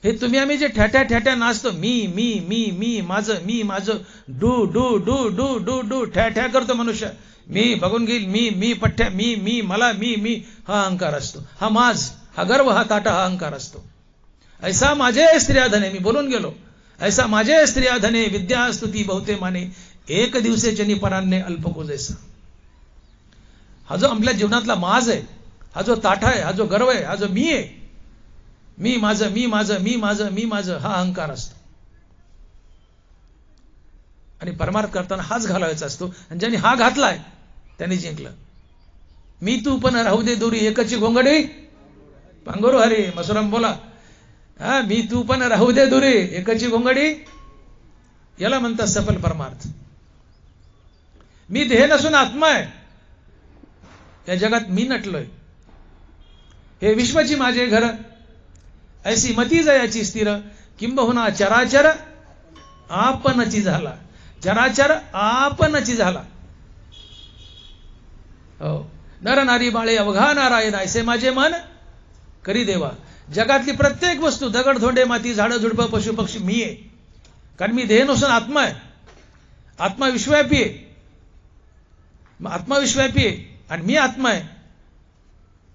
हे तुम्ही आम्ही जे ठ्याठ्या ठ्याठ्या नाचतो, मी मी मी मी माझं, मी माझं, डू डू डू डू डू डू ठ्या ठ्या करतो मनुष्य, मी बघून घेईल, मी मी पठ्ठ्या, मी मी मला, मी मी, हा अहंकार असतो. हा माझ, हा गर्व, हा ताटा, हा अहंकार असतो. ऐसा माझे स्त्रिया धने, मी बोलून गेलो, ऐसा माझे स्त्रिया धने, विद्या स्तुती बहुते माने, एक दिवसेचनी परान्ने अल्पको जैसा. हा जो आपल्या जीवनातला माझ आहे, हा जो ताठा आहे, हा जो गर्व आहे, हा जो मी आहे, मी माझं, मी माझं, मी माझं, मी माझं, हा अहंकार असतो. आणि परमार्थ करताना हाच घालायचा असतो. आणि ज्यांनी हा घातलाय त्यांनी जिंकलं. मी तू पण राहू दे दुरी, एकची घोंगडी पांगोरू हरी. मसुराम बोला, मी तू पण राहू दे दुरी, एकची घोंगडी, याला म्हणतात सफल परमार्थ. मी देह नसून आत्मा आहे, या जगात मी नटलोय, हे विश्वाची माझे घर, ऐसी मती जयाची स्थिर, किंबहुना चराचर आपणची झाला, चराचर आपणची झाला. हो, नर नारी बाळे अवघा नारायण, ऐसे माझे मन करी देवा. जगातली प्रत्येक वस्तू, दगड धोंडे माती झाडं झुडपं पशु पक्षी मी आहे, कारण मी देह नसून आत्मा आहे. आत्मा विश्वव्यापी आहे, मग आत्मा विश्वव्यापी आहे आणि मी आत्मा आहे,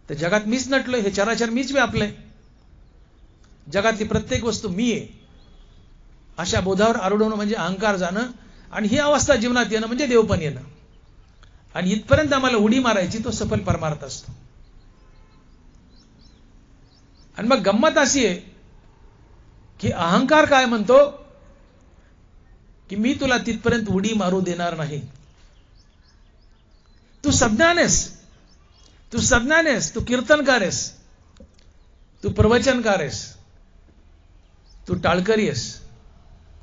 तर जगात मीच नटलोय, हे चराचर मीच व्यापलंय. जगातली प्रत्येक वस्तू मी आहे, अशा बोधावर आरूढ होणं म्हणजे अहंकार जाणं, आणि ही अवस्था जीवनात येणं म्हणजे देवपण येणं. आणि इथपर्यंत आम्हाला उडी मारायची, तो सफल परमार्थ असतो. आणि मग गंमत अशी आहे की अहंकार काय म्हणतो की मी तुला तिथपर्यंत उडी मारू देणार नाही. तू सज्ञान आहेस, तू सज्ञान आहेस, तू कीर्तनकार आहेस, तू प्रवचनकार आहेस, तू टाळकरी आहेस,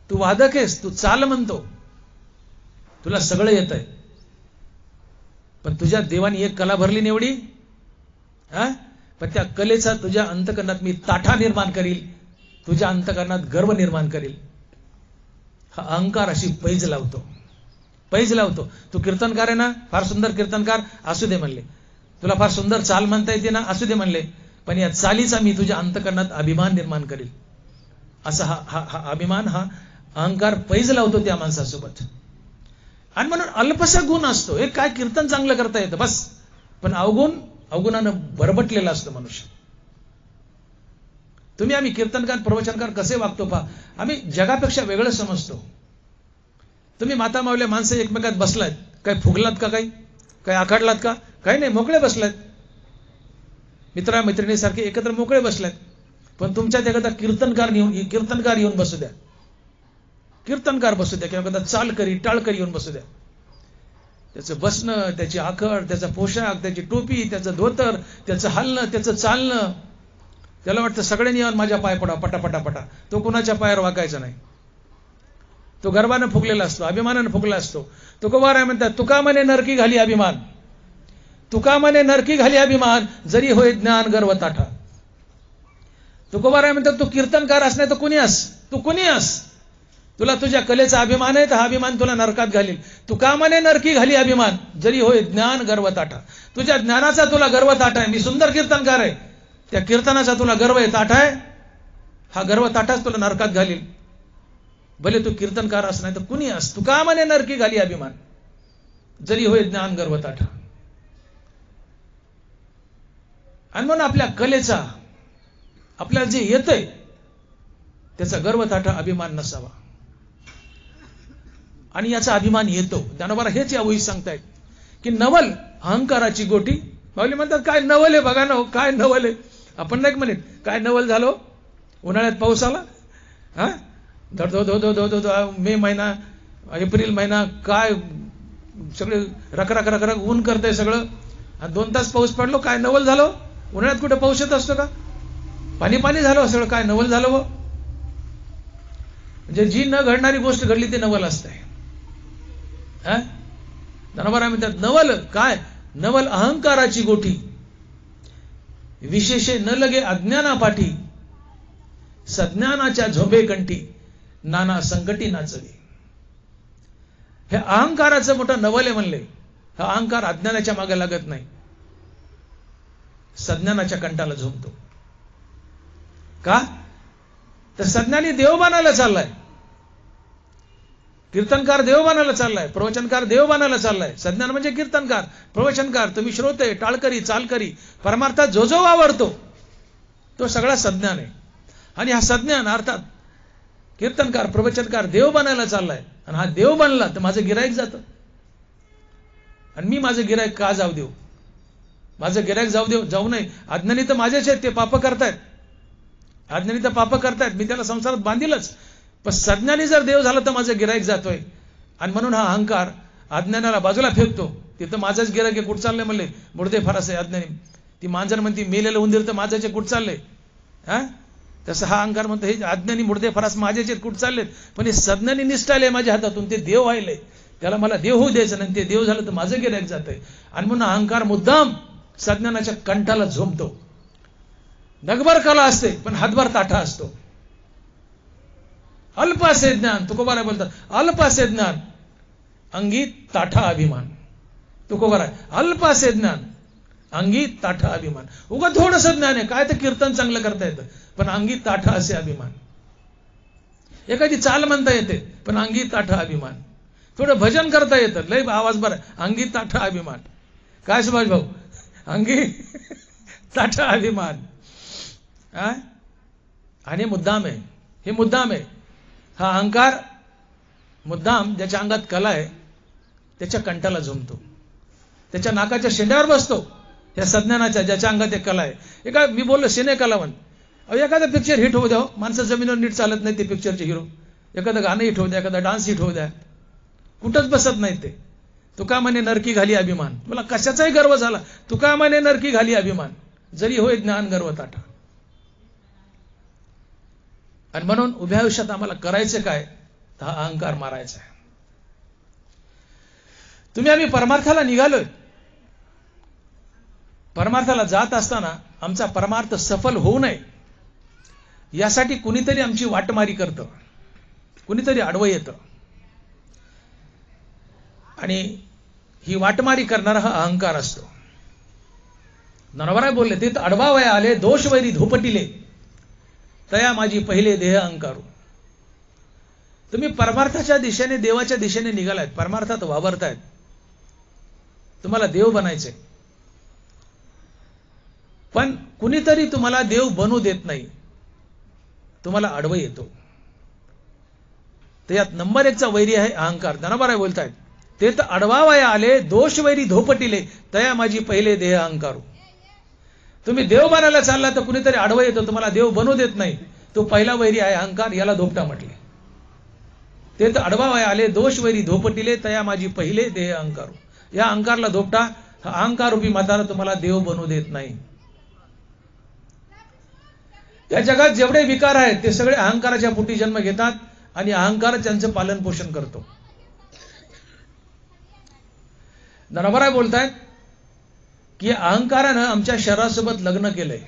तू वादक आहेस, तू चाल म्हणतो, तुला सगळं येत आहे, पण तुझ्या देवानी एक कला भरली निवडी, पण त्या कलेचा तुझ्या अंतकरणात मी ताठा निर्माण करील, तुझ्या अंतकरणात गर्व निर्माण करील. हा अहंकार अशी पैज लावतो, पैज लावतो. तू कीर्तनकार आहे ना, फार सुंदर कीर्तनकार, असू दे म्हणले, तुला फार सुंदर चाल म्हणता येते ना, असू दे म्हणले, पण या चालीचा मी तुझ्या अंतकरणात अभिमान निर्माण करेल. असा हा अभिमान, हा अहंकार पैज लावतो त्या माणसासोबत. आणि म्हणून अल्पसा गुण असतो. एक काय कीर्तन चांगलं करता येतं बस, पण अवगुणानं भरभटलेला असतो मनुष्य. आम्ही कीर्तनकार प्रवचनकार कसे वागतो पहा. आम्ही जगापेक्षा वेगळं समजतो. तुम्ही माता मावल्या माणसं एकमेकात बसलात, काय फुगलात का, काही आखाडलात का, काही नाही, मोकळे बसलात. मित्रा मैत्रिणीसारखे एकत्र मोकळे बसलात. पण तुमच्यात एखादा कीर्तनकार येऊन बसू द्या, कीर्तनकार बसू द्या, किंवा एखादा चालकरी टाळकरी येऊन बसू द्या. त्याचं बसणं, त्याची आखड, त्याचा पोशाख, त्याची टोपी, त्याचं धोतर, त्याचं हलणं, त्याचं चालणं, त्याला वाटतं सगळ्यांनी येऊन माझ्या पाय पडा पटापटापटा. तो कुणाच्या पायावर वाकायचा नाही. तो गर्वानं फुगलेला असतो, अभिमानानं फुगला असतो. तुकोबाराय म्हणतात, तुका म्हणे नरकी घाली अभिमान, तुका म्हणे नरकी घाली अभिमान, जरी होय ज्ञान गर्व ताठा. तुकोबाराय म्हणतात, तू कीर्तनकार असणार तर कुणी अस, तू कुणी अस, तुला तुझ्या कलेचा अभिमान आहे तर हा अभिमान तुला नरकात घालील. तुका म्हणे नरकी घाली अभिमान, जरी होय ज्ञान गर्व ताठा. तुझ्या ज्ञानाचा तुला गर्व ताठा आहे. मी सुंदर कीर्तनकार आहे, त्या कीर्तनाचा तुला गर्व आहे, ताठा आहे. हा गर्व ताठाच तुला नरकात घालील. भले तू कीर्तनकार अस नाही तर कुणी अस, तुका म्हणे नरकी घाली अभिमान, जरी होय ज्ञान गर्व ताठा. आणि म्हणून आपल्या कलेचा, आपल्याला जे येतंय त्याचा गर्व ताठा अभिमान नसावा. आणि याचा अभिमान येतो. ज्ञानोबा हेच या वहीत सांगतायत की नवल अहंकाराची गोटी. माऊली म्हणतात, काय नवल आहे बघा ना, काय नवल आहे. आपण नाही म्हणत काय नवल झालो, उन्हाळ्यात पाऊस आला, हा धड धो धो धो धो, मे महिना, एप्रिल महिना, काय सगळे रखरख रखरख ऊन करतंय सगळं, आणि 2 तास पाऊस पडलो, काय नवल झालो. उन्हाळ्यात कुठे पाऊस येत असतो का, पाणी पाणी झालं सगळं, काय नवल झालं व. म्हणजे जी न घडणारी गोष्ट घडली ते नवल असतंय. धनोबा म्हणतात, नवल काय, नवल अहंकाराची गोठी, विशेषे न लगे अज्ञानापाठी, सज्ञानाच्या झोंबे कंठी, नाना संकटी नाचवी. हे अहंकाराचं मोठं नवल आहे म्हणले. हा अहंकार अज्ञानाच्या मागे लागत नाही, सज्ञानाच्या कंठाला झोंबतो. का तर सज्ञानी देव बनायला चाललाय, कीर्तनकार देव बनायला चाललाय, प्रवचनकार देव बनायला चाललाय. सज्ञान म्हणजे कीर्तनकार, प्रवचनकार, तुम्ही श्रोते, टाळकरी, चालकरी, परमार्थात जो जो आवडतो तो सगळा सज्ञान आहे. आणि हा सज्ञान अर्थात कीर्तनकार प्रवचनकार देव बनायला चाललाय. आणि हा देव बनला तर माझं गिराईक जातं. आणि मी माझं गिराईक का जाऊ देऊ, माझं गिराईक जाऊ नये. अज्ञानी तर माझेच आहेत, ते पाप करतायत, अज्ञानी तर पाप करतायत, मी त्याला संसारात बांधीलच. पण सज्ञानी जर देव झाला तर माझं गिराईक जातोय. आणि म्हणून हा अहंकार अज्ञानाला बाजूला फेकतो. तिथं माझंच गिराईक आहे, कुठं चाललंय म्हणले, मुडदे फारस आहे अज्ञानी. ती मांजर म्हणती मेलेलं उंदीर तर माझ्याचे कुठं चाललंय. तसं हा अहंकार म्हणतो, हे अज्ञानी मुडदे फारस माझ्याचे कुठं चाललेत, पण हे सज्ञानी निष्ठाले माझ्या हातातून, ते देव व्हायले, त्याला मला देव होऊ द्यायचं नाही. ते देव झालं तर माझं गिराईक जातंय. आणि म्हणून अहंकार मुद्दाम सज्ञानाच्या कंठाला झोंबतो. दगभर कला असते पण हातभर ताठा असतो. अल्प असे ज्ञान, तुकोबाराय बोलतात, अल्प असे ज्ञान अंगी ताठा अभिमान. तुकोबाराय, अल्प असे ज्ञान अंगी ताठा अभिमान. उगा थोडंसं ज्ञान आहे, काय तर कीर्तन चांगलं करता येतं, पण अंगी ताठा असे अभिमान. एखादी चाल म्हणता येते पण अंगी ताठा अभिमान. थोडं भजन करता येतं, लय आवाज बरा, अंगी ताठा अभिमान. काय सुभाष भाऊ, अंगी ताठा अभिमान. आणि मुद्दाम आहे, हे मुद्दाम आहे. हा अहंकार मुद्दाम ज्याच्या अंगात कला आहे त्याच्या कंठाला झोंबतो, त्याच्या नाकाच्या शेंड्यावर बसतो. या सज्ञानाच्या ज्याच्या अंगात एक कला आहे. एका मी बोललो सिने कलावंत, एखादा पिक्चर हिट होऊ द्या, माणसं जमिनीवर नीट चालत नाही ते पिक्चरचे हिरो. एखादं गाणं हिट होऊ द्या, एखादा डान्स हिट होऊ द्या, कुठंच बसत नाही ते. तुका म्हणे नरकी घाली अभिमान. मला कशाचाही गर्व झाला, तुका म्हणे नरकी घाली अभिमान, जरी होय ज्ञान गर्व ताठा. आणि म्हणून उभ्या आयुष्यात आम्हाला करायचं काय, तर हा अहंकार मारायचा आहे. आम्ही परमार्थाला निघालोय. परमार्थाला जात असताना आमचा परमार्थ सफल होऊ नये यासाठी कुणीतरी आमची वाटमारी करतं, कुणीतरी आडवं येतं. आणि ही वाटमारी करणारा हा अहंकार असतो. नरवराय बोलले, ते अडवा वया आले दोष वैरी धोपटिले तया माझी पहिले देह अहंकारू. तुम्ही परमार्थाच्या दिशेने, देवाच्या दिशेने निघालायत, परमार्थात वावरतायत, तुम्हाला देव बनायचंय. पण कुणीतरी तुम्हाला देव बनू देत नाही, तुम्हाला अडवं येतो. तर यात नंबर 1चा वैरी आहे अहंकार. धनबाराय बोलतायत, ते तर अडवावया आले दोष वैरी धोपटिले तया माझी पहिले देह अहंकारू. तुम्ही देव बनायला चालला तर कुणीतरी अडवं येतो, तुम्हाला देव बनू देत नाही. तो पहिला वैरी आहे अहंकार, याला धोपटा म्हटले. ते तर अडवावया आले दोष वैरी धोपटिले तया माझी पहिले देह अहंकारू. या अहंकारला धोपटा. हा अहंकार रूपी म्हातारा तुम्हाला देव बनू देत नाही. या जगात जेवढे विकार आहेत ते सगळे अहंकाराच्या पोटी जन्म घेतात आणि अहंकार त्यांचं पालन पोषण करतो. नरवराय बोलतायत की अहंकारानं आमच्या शरीरासोबत लग्न केलंय.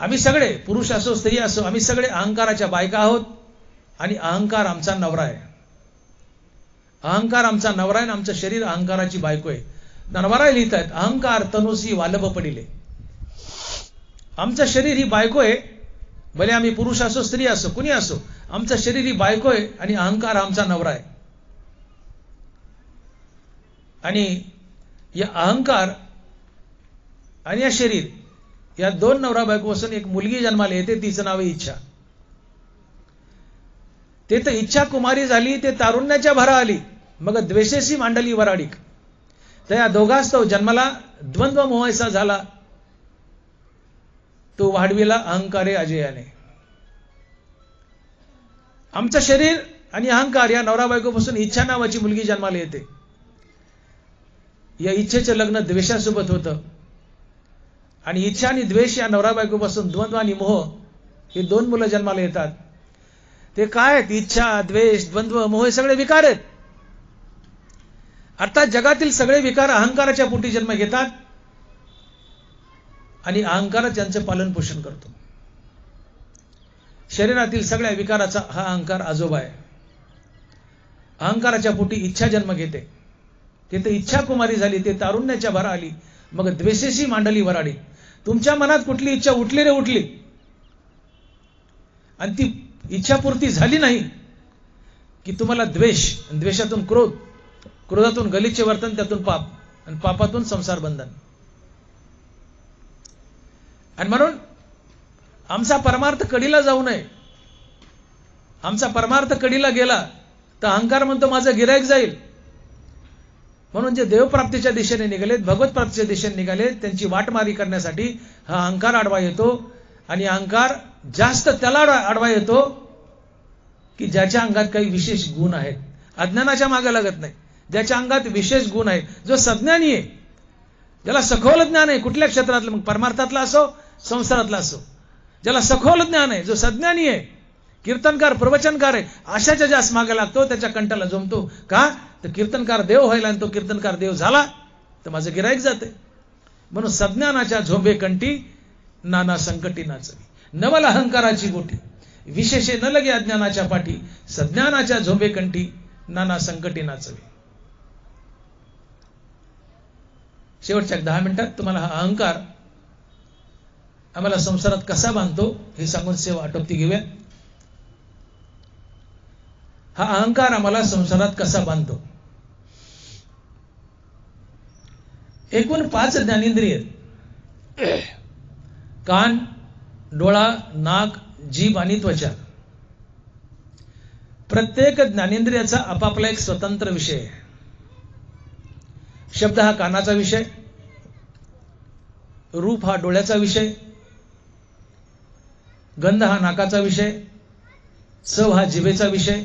आम्ही सगळे, पुरुष असो स्त्री असो, आम्ही सगळे अहंकाराच्या बायका आहोत आणि अहंकार आमचा नवरा आहे. अहंकार आमचा नवरा आहे आणि आमचं शरीर अहंकाराची बायको आहे. नरवराय लिहितायत, अहंकार तनुसी वालभ पडिले. आमचं शरीर ही बायको आहे, भले आम्ही पुरुष असो स्त्री असो कुणी असो, आमचं शरीर ही बायको आहे आणि अहंकार आमचा नवरा आहे. आणि या अहंकार आणि या शरीर या दोन नवरा बायकोपासून एक मुलगी जन्माला येते, तिचं नाव आहे इच्छा. ते तर इच्छा कुमारी झाली, ते तारुण्याच्या भरा आली, मग द्वेषेशी मांडली वराडिक. तर या दोघांच तो जन्माला द्वंद्व मोहायचा झाला, तो वाढविला अहंकारे अजयाने. आमचं शरीर आणि अहंकार या नवरा बायकोपासून इच्छा नावाची मुलगी जन्माला येते. या इच्छेचं लग्न द्वेषासोबत होतं आणि इच्छा आणि द्वेष या नवरा बायकोपासून द्वंद्व आणि मोह हे दोन मुलं जन्माला येतात. ते काय आहेत? इच्छा, द्वेष, द्वंद्व, मोह हे सगळे विकार आहेत. अर्थात जगातील सगळे विकार अहंकाराच्या पोटी जन्म घेतात आणि अहंकार त्यांचं पालन पोषण करतो. शरीरातील सगळ्या विकाराचा हा अहंकार आजोबा आहे. अहंकाराच्या पोटी इच्छा जन्म घेते, ते तर इच्छा कुमारी झाली, ते तारुण्याच्या भरा आली, मग द्वेषेशी मांडली वराडी. तुमच्या मनात कुठली इच्छा उठली रे उठली आणि ती इच्छापूर्ती झाली नाही की तुम्हाला द्वेष, द्वेषातून क्रोध, क्रोधातून गलिच्छ वर्तन, त्यातून पाप आणि पापातून संसार बंधन. आणि म्हणून आमचा परमार्थ कडीला जाऊ नये. आमचा परमार्थ कडीला गेला तर अहंकार म्हणतो माझं गिराईक जाईल. म्हणून जे देवप्राप्तीच्या दिशेने निघालेत, भगवत प्राप्तीच्या दिशेने निघालेत, त्यांची वाटमारी करण्यासाठी हा अहंकार आडवा येतो. आणि अहंकार जास्त त्याला आडवा येतो की ज्याच्या अंगात काही विशेष गुण आहेत. अज्ञानाच्या मागे लागत नाही, ज्याच्या अंगात विशेष गुण आहेत, जो सज्ञानी आहे, ज्याला सखोल ज्ञान आहे, कुठल्या क्षेत्रातलं, मग परमार्थातला असो संसारातला असो, ज्याला सखोल ज्ञान आहे, जो सज्ञानी आहे, कीर्तनकार प्रवचनकार आहे, अशाच्या जास्त मागे लागतो, त्याच्या कंठाला जमतो. का तर कीर्तनकार देव व्हायला, आणि तो कीर्तनकार देव झाला तर माझं गिराईक जाते. म्हणून सज्ञानाच्या झोंबे कंठी नाना संकटी नाचवी. नवल अहंकाराची गोटी विशेषे न लगे अज्ञानाच्या पाठी, सज्ञानाच्या झोंबे कंठी नाना संकटी नाचवी. शेवटच्या 10 मिनिटात तुम्हाला हा अहंकार आम्हाला संसारात कसा बांधतो हे सांगून सेवा आटोपती घेऊया. हा अहंकार आम्हाला संसारात कसा बांधतो. एकूण 5 ज्ञानेंद्रिय, कान, डोळा, नाक, जीभ आणि त्वचा. प्रत्येक ज्ञानेंद्रियाचा आपापला एक स्वतंत्र विषय आहे. शब्द हा कानाचा विषय, रूप हा डोळ्याचा विषय, गंध हा नाकाचा विषय, चव हा जिभेचा विषय,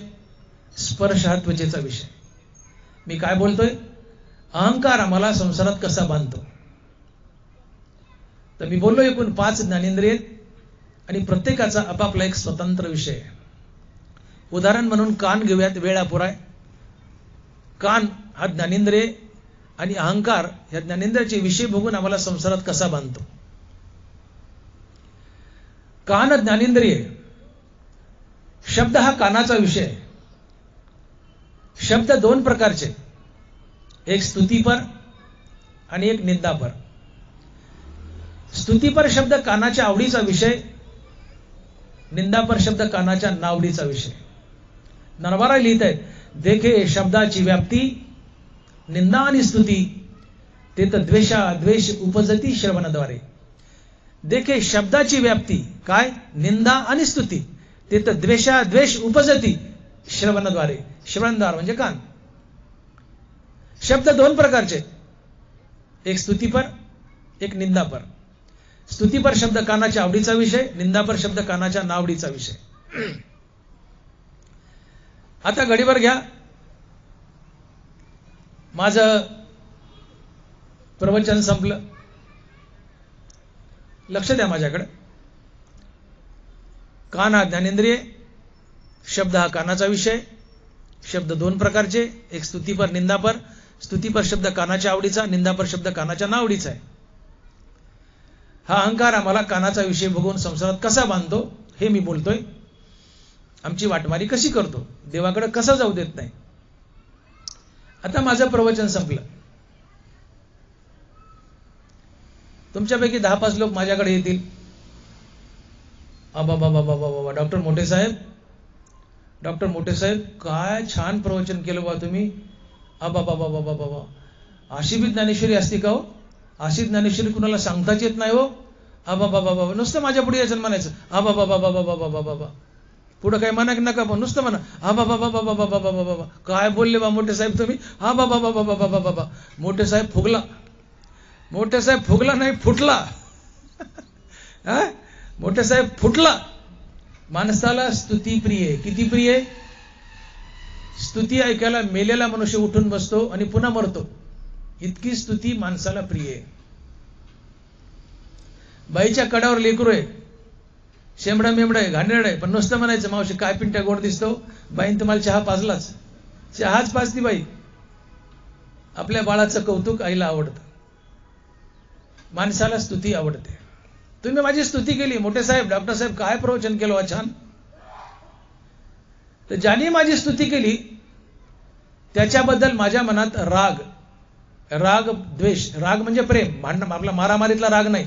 स्पर्श हा त्वचेचा विषय. मी काय बोलतोय? अहंकार आम्हाला संसारात कसा बांधतो. तर मी बोललो एकूण 5 ज्ञानेंद्रिय आणि प्रत्येकाचा आपापला एक स्वतंत्र विषय आहे. उदाहरण म्हणून कान घेऊयात, वेळ अपुरा आहे. कान हा ज्ञानेंद्रिय आणि अहंकार या ज्ञानेंद्रियाचे विषय बघून आम्हाला संसारात कसा बांधतो. कान ज्ञानेंद्रिय, शब्द हा कानाचा विषय आहे. शब्द 2 प्रकारचे, एक स्तुतीपर आणि एक निंदापर. स्तुतीपर शब्द कानाच्या आवडीचा विषय, निंदापर शब्द कानाच्या नावडीचा विषय. नरवारा लिहित आहेत, देखे शब्दाची व्याप्ती, निंदा आणि स्तुती ते तर द्वेष उपजती श्रवणाद्वारे. देखे शब्दाची व्याप्ती, काय? निंदा आणि स्तुती ते तर द्वेष उपजती श्रवणाद्वारे. श्रवणद्वार म्हणजे कान. शब्द दोन प्रकारचे, एक स्तुतीपर, एक निंदापर. स्तुतीपर शब्द कानाच्या आवडीचा विषय, निंदापर शब्द कानाच्या नावडीचा विषय. आता घडीभर घ्या, माझं प्रवचन संपलं. लक्ष द्या माझ्याकडे. कान हा ज्ञानेंद्रिय, शब्द हा कानाचा विषय. शब्द दोन प्रकारचे, एक स्तुतीपर, निंदापर. स्तुतीपर शब्द कानाच्या आवडीचा, निंदापर शब्द कानाच्या नावडीचा आहे. हा अहंकार आम्हाला कानाचा विषय बघून संसारात कसा बांधतो हे मी बोलतोय. आमची वाटमारी कशी करतो, देवाकडे कसं जाऊ देत नाही. आता माझं प्रवचन संपलं. तुमच्यापैकी 10-5 लोक माझ्याकडे येतील. बाबा डॉक्टर मोठे साहेब काय छान प्रवचन केलं बा तुम्ही. बाबा अशी बी ज्ञानेश्वरी असती का हो? अशी ज्ञानेश्वरी कुणाला सांगताच येत नाही हो. बाबा नुसतं माझ्या पुढे यायचं म्हणायचं बाबा पुढं काही म्हणा नका, पण नुसतं म्हणा बाबा काय बोलले बा मोठे साहेब तुम्ही. बाबा मोठे साहेब फुगला. मोठे साहेब फुगला नाही, फुटला. मोठे साहेब फुटला. माणसाला स्तुती प्रिय. किती प्रिय? स्तुती ऐकायला मेलेला मनुष्य उठून बसतो आणि पुन्हा मरतो, इतकी स्तुती माणसाला प्रिय आहे. बाईच्या कडावर लेकरू आहे, शेंबडा मेंबडा आहे, घाणेरडा आहे, पण नुसतं म्हणायचं मावशी काय पिंट्या गोड दिसतो. बाईन तुम्हाला चहा पाजलाच, चहाच पाजती बाई. आपल्या बाळाचं कौतुक आईला आवडतं, माणसाला स्तुती आवडते. तुम्ही माझी स्तुती केली, मोठे साहेब, डॉक्टर साहेब काय प्रवचन केलं छान. तर ज्याने माझी स्तुती केली त्याच्याबद्दल माझ्या मनात राग द्वेष. राग म्हणजे प्रेम, भांडण. आपला मारामारीतला राग नाही,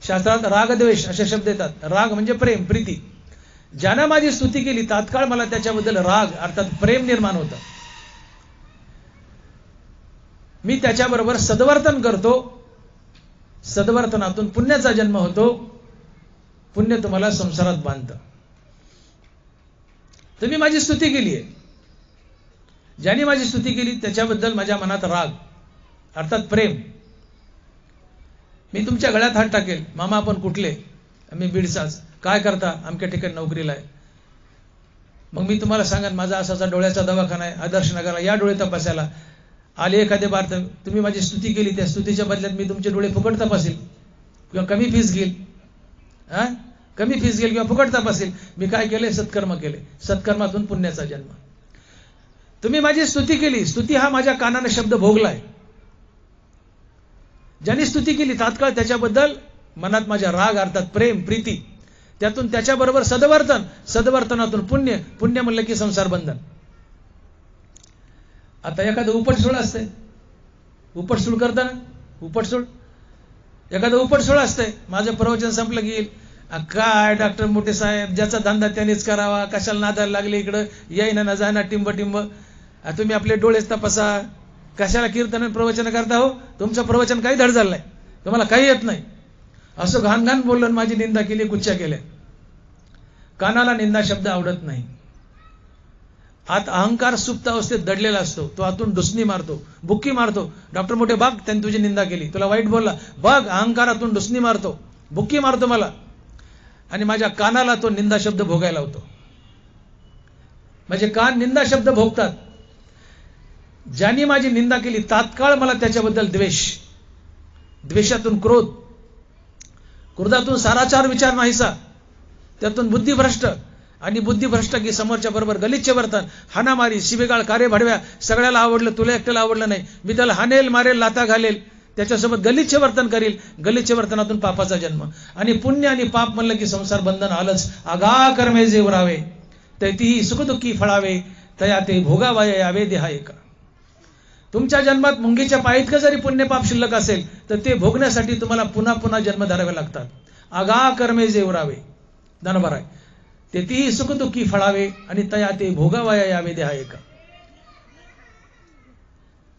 शास्त्रात राग द्वेष असे शब्द येतात. राग म्हणजे प्रेम, प्रीती. ज्यानं माझी स्तुती केली तात्काळ मला त्याच्याबद्दल राग अर्थात प्रेम निर्माण होतं. मी त्याच्याबरोबर सद्वर्तन करतो. सद्वर्तनातून पुण्याचा जन्म होतो. पुण्य तुम्हाला संसारात बांधतं. तुम्ही माझी स्तुती केली आहे, ज्याने माझी स्तुती केली त्याच्याबद्दल माझ्या मनात राग अर्थात प्रेम. मी तुमच्या गळ्यात हात टाकेल, मामा आपण कुठले? मी बीडचाच. काय करता? अमक्या ठिकाणी नोकरीला आहे. मग मी तुम्हाला सांगेन माझा असाचा डोळ्याचा दवाखाना आहे आदर्श नगरला, या डोळे तपासायला. आले एखादे बार, तुम्ही माझी स्तुती केली, त्या स्तुतीच्या बदल्यात मी तुमचे डोळे फुकट तपासेल किंवा कमी फीस घेईल. कमी फीस घेईल किंवा फुकट तपासेल. मी काय केले? सत्कर्म केले. सत्कर्मातून पुण्याचा जन्म. तुम्ही माझी स्तुती केली. स्तुती हा माझ्या कानाने शब्द भोगलाय. ज्यांनी स्तुती केली तात्काळ त्याच्याबद्दल मनात माझ्या राग अर्थात प्रेम, प्रीती. त्यातून त्याच्याबरोबर सद्वर्तन, सद्वर्तनातून पुण्य. पुण्य म्हणलं की संसार बंधन. आता एखादं उपटसूळ असतंय, उपटसूळ करताना उपटसूळ, एखादं उपटसूळ असतंय. माझं प्रवचन संपलं की काय डॉक्टर मोठे साहेब, ज्याचा धंदा त्यानेच करावा, कशाला नादायला लागले इकडं, येईना ना जायना टिंब टिंब. तुम्ही आपले डोळेच तपासा, कशाला कीर्तन प्रवचन करता हो? तुमचं प्रवचन काही धड झालं नाही, तुम्हाला काही येत नाही. असं घाण घाण बोललं, माझी निंदा केली, गुच्छा केल्या. कानाला निंदा शब्द आवडत नाही. आत अहंकार सुप्त अवस्थेत दडलेला असतो, तो आतून डुसणी मारतो, बुक्की मारतो. डॉक्टर मोठे बघ, त्यांनी तुझी निंदा केली, तुला वाईट बोलला, बघ. अहंकारातून डुसणी मारतो, बुक्की मारतो मला, आणि माझ्या कानाला तो निंदा शब्द भोगायला होतो. माझे कान निंदा शब्द भोगतात. ज्यांनी माझी निंदा केली तात्काळ मला त्याच्याबद्दल द्वेष, द्वेषातून क्रोध, क्रोधातून साराचार विचार नाहीसा, त्यातून बुद्धिभ्रष्ट, आणि बुद्धिभ्रष्ट की समोरच्या बरोबर गलिच्छ वर्तन, हाणामारी, शिवेगाळ, कार्य भडव्या. सगळ्याला आवडलं, तुला एकट्याला आवडलं नाही, मी त्याला हाणेल, मारेल, लाथा घालेल, त्याच्यासोबत गलिच्छ वर्तन करील. गलिच्छ वर्तनातून पापाचा जन्म. आणि पुण्य आणि पाप म्हणलं की संसार बंधन आलंच. आगा कर्मे जे उरावे तैतीही सुखदुःखी फळावे, तया ते भोगावया यावे देहा एका. तुमच्या जन्मात मुंगीच्या पायीतकं जरी पुण्य पाप शिल्लक असेल तर ते भोगण्यासाठी तुम्हाला पुन्हा पुन्हा जन्म धरावे लागतात. आगा कर्मे जे उरावे धनभर आहे तेथेही सुखदुःखी फळावे आणि तया ते भोगावया यावे देहा एका.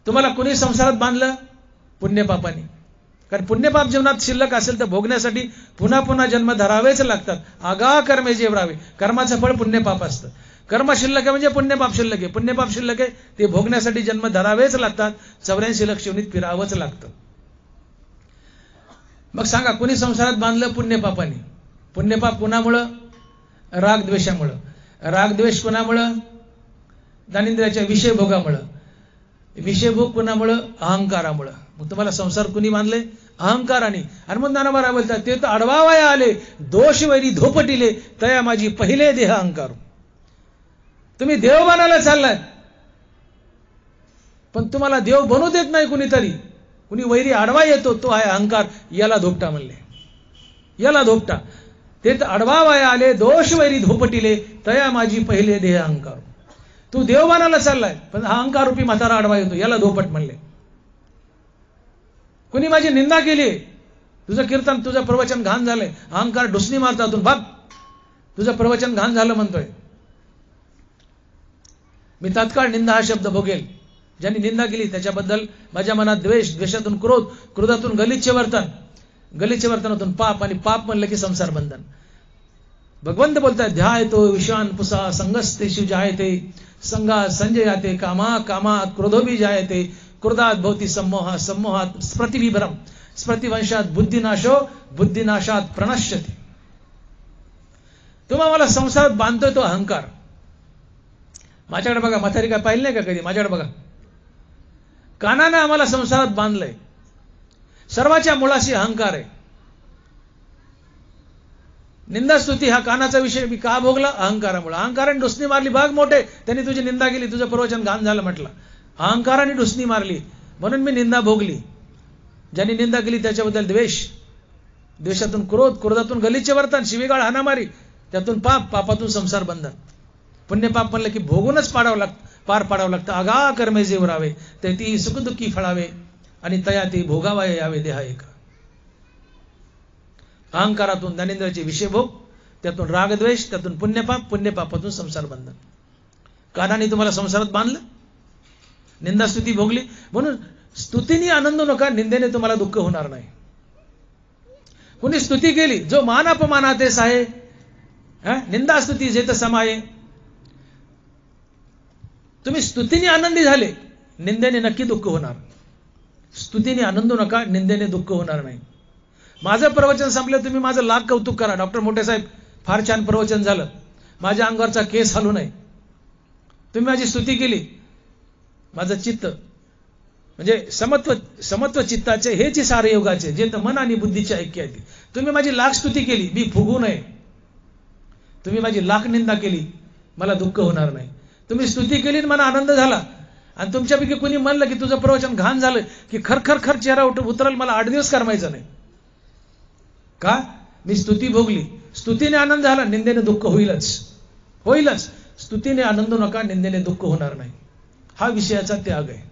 तुम्हाला कुणी संसारात बांधलं? पुण्यपापाने. कारण पुण्यपाप जीवनात शिल्लक असेल तर भोगण्यासाठी पुन्हा पुन्हा जन्म धरावेच लागतात. आगा कर्मे जे उरावे. कर्माचं फळ पुण्यपाप असतं. कर्म शिल्लक आहे म्हणजे पुण्यपाप शिल्लक आहे. पुण्यपाप शिल्लक आहे ते भोगण्यासाठी जन्म धरावेच लागतात. 84 लक्ष योनीत फिरावंच लागतं. मग सांगा कुणी संसारात बांधलं? पुण्यपापाने. पुण्यपाप कुणामुळं? राग द्वेषामुळं. राग द्वेष कुणामुळं? ज्ञानेंद्रियाच्या विषयभोगामुळं. विषयभोग कुणामुळं? अहंकारामुळं. मग तुम्हाला संसार कुणी बांधले? अहंकाराने. आणि मग ज्ञानोबा बोलतात ते तर अडवावया आले दोष वैरी धोपटिले तया माझी पहिले देह अहंकार. तुम्ही देव बनायला चाललाय पण तुम्हाला देव बनू देत नाही कुणीतरी. कुणी वैरी आडवा येतो तो आहे अहंकार. याला धोपटा म्हणले. याला धोपटा. ते तर अडवावया आले दोष वैरी धोपटिले तया माझी पहिले देह अहंकार. तू देव बनायला चाललाय पण अहंकार रूपी म्हातारा आडवा येतो. याला धोपट म्हणले. कुणी माझी निंदा केली, तुझं कीर्तन तुझं प्रवचन घाण झालंय, अहंकार डुसणी मारतातून भाग तुझं प्रवचन घाण झालं म्हणतोय. मी तात्काळ निंदा हा शब्द भोगेल. ज्यांनी निंदा केली त्याच्याबद्दल माझ्या मनात द्वेष, द्वेषातून क्रोध, क्रोधातून गलिच्छ वर्तन, गलिच्छ वर्तनातून पाप आणि पाप म्हणलं की संसार बंधन. भगवंत बोलतात ध्यायतो विश्वान पुसा संगस्तेषु जायते संगा संजयाते कामा कामात क्रोधोभी जायते क्रोधात भवती सम्मोहा सम्मोहात स्मृतिविभ्रम स्मृतिवंशात बुद्धिनाशो बुद्धिनाशात प्रणश्यते. तुम्हा मला संसारात बांधतोय तो अहंकार. माझ्याकडे बघा. म्हातारी काय पाहिलं नाही का कधी? माझ्याकडे बघा. कानानं आम्हाला संसारात बांधलंय. सर्वाच्या मुळाशी अहंकार आहे. निंदास्तुती हा कानाचा विषय मी का भोगला? अहंकारामुळे. अहंकाराने डुसणी मारली. भाग मोठे त्यांनी तुझी निंदा केली, तुझं प्रवचन घाण झालं म्हटलं. अहंकाराने डुसणी मारली म्हणून मी निंदा भोगली. ज्यांनी निंदा केली त्याच्याबद्दल द्वेष, द्वेषातून क्रोध, क्रोधातून गलिच्छ वर्तन, शिवीगाळ, हाणामारी, त्यातून पाप, पापातून संसार बंधन. पुण्यपाप म्हणलं की भोगूनच पार पाडावं लागतं. आगा कर्मे जे उरावे ते ती सुखदुःखी फळावे आणि तया ते भोगावया यावे देहा एका. अहंकारातून ज्ञानेंद्रियाचे विषयभोग, त्यातून रागद्वेष, त्यातून पुण्यपाप, पुण्यपापातून संसार बंधन. कानाने तुम्हाला संसारात बांधलं, निंदास्तुती भोगली. म्हणून स्तुतीने आनंद नका, निंदेने तुम्हाला दुःख होणार नाही. कुणी स्तुती केली, जो मान अपमानातेस आहे, निंदास्तुती जेत समाये. तुम्ही स्तुतीने आनंदी झाले, निंदेने नक्की दुःख होणार. स्तुतीने आनंदू नका, निंदेने दुःख होणार नाही. माझं प्रवचन संपलं, तुम्ही माझं लाख कौतुक करा. डॉक्टर मोठे साहेब फार छान प्रवचन झालं, माझ्या अंगावरचा केस हलू नये. तुम्ही माझी स्तुती केली, माझं चित्त म्हणजे समत्व चित्ताचे हेच सारे योगाचे जे तर मन आणि बुद्धीचे ऐक्य आहे. तुम्ही माझी लाख स्तुती केली, मी फुगू नये. तुम्ही माझी लाख निंदा केली, मला दुःख होणार नाही. तुम्ही स्तुती केली, मला आनंद झाला. आणि तुमच्यापैकी कुणी म्हणलं की तुझं प्रवचन घाण झालं की खर चेहरा उतरल, मला 8 दिवस करमायचं नाही. का? मी स्तुती भोगली. स्तुतीने आनंद झाला, निंदेने दुःख होईलच. स्तुतीने आनंद नका, निंदेने दुःख होणार नाही. हा विषयाचा त्याग आहे.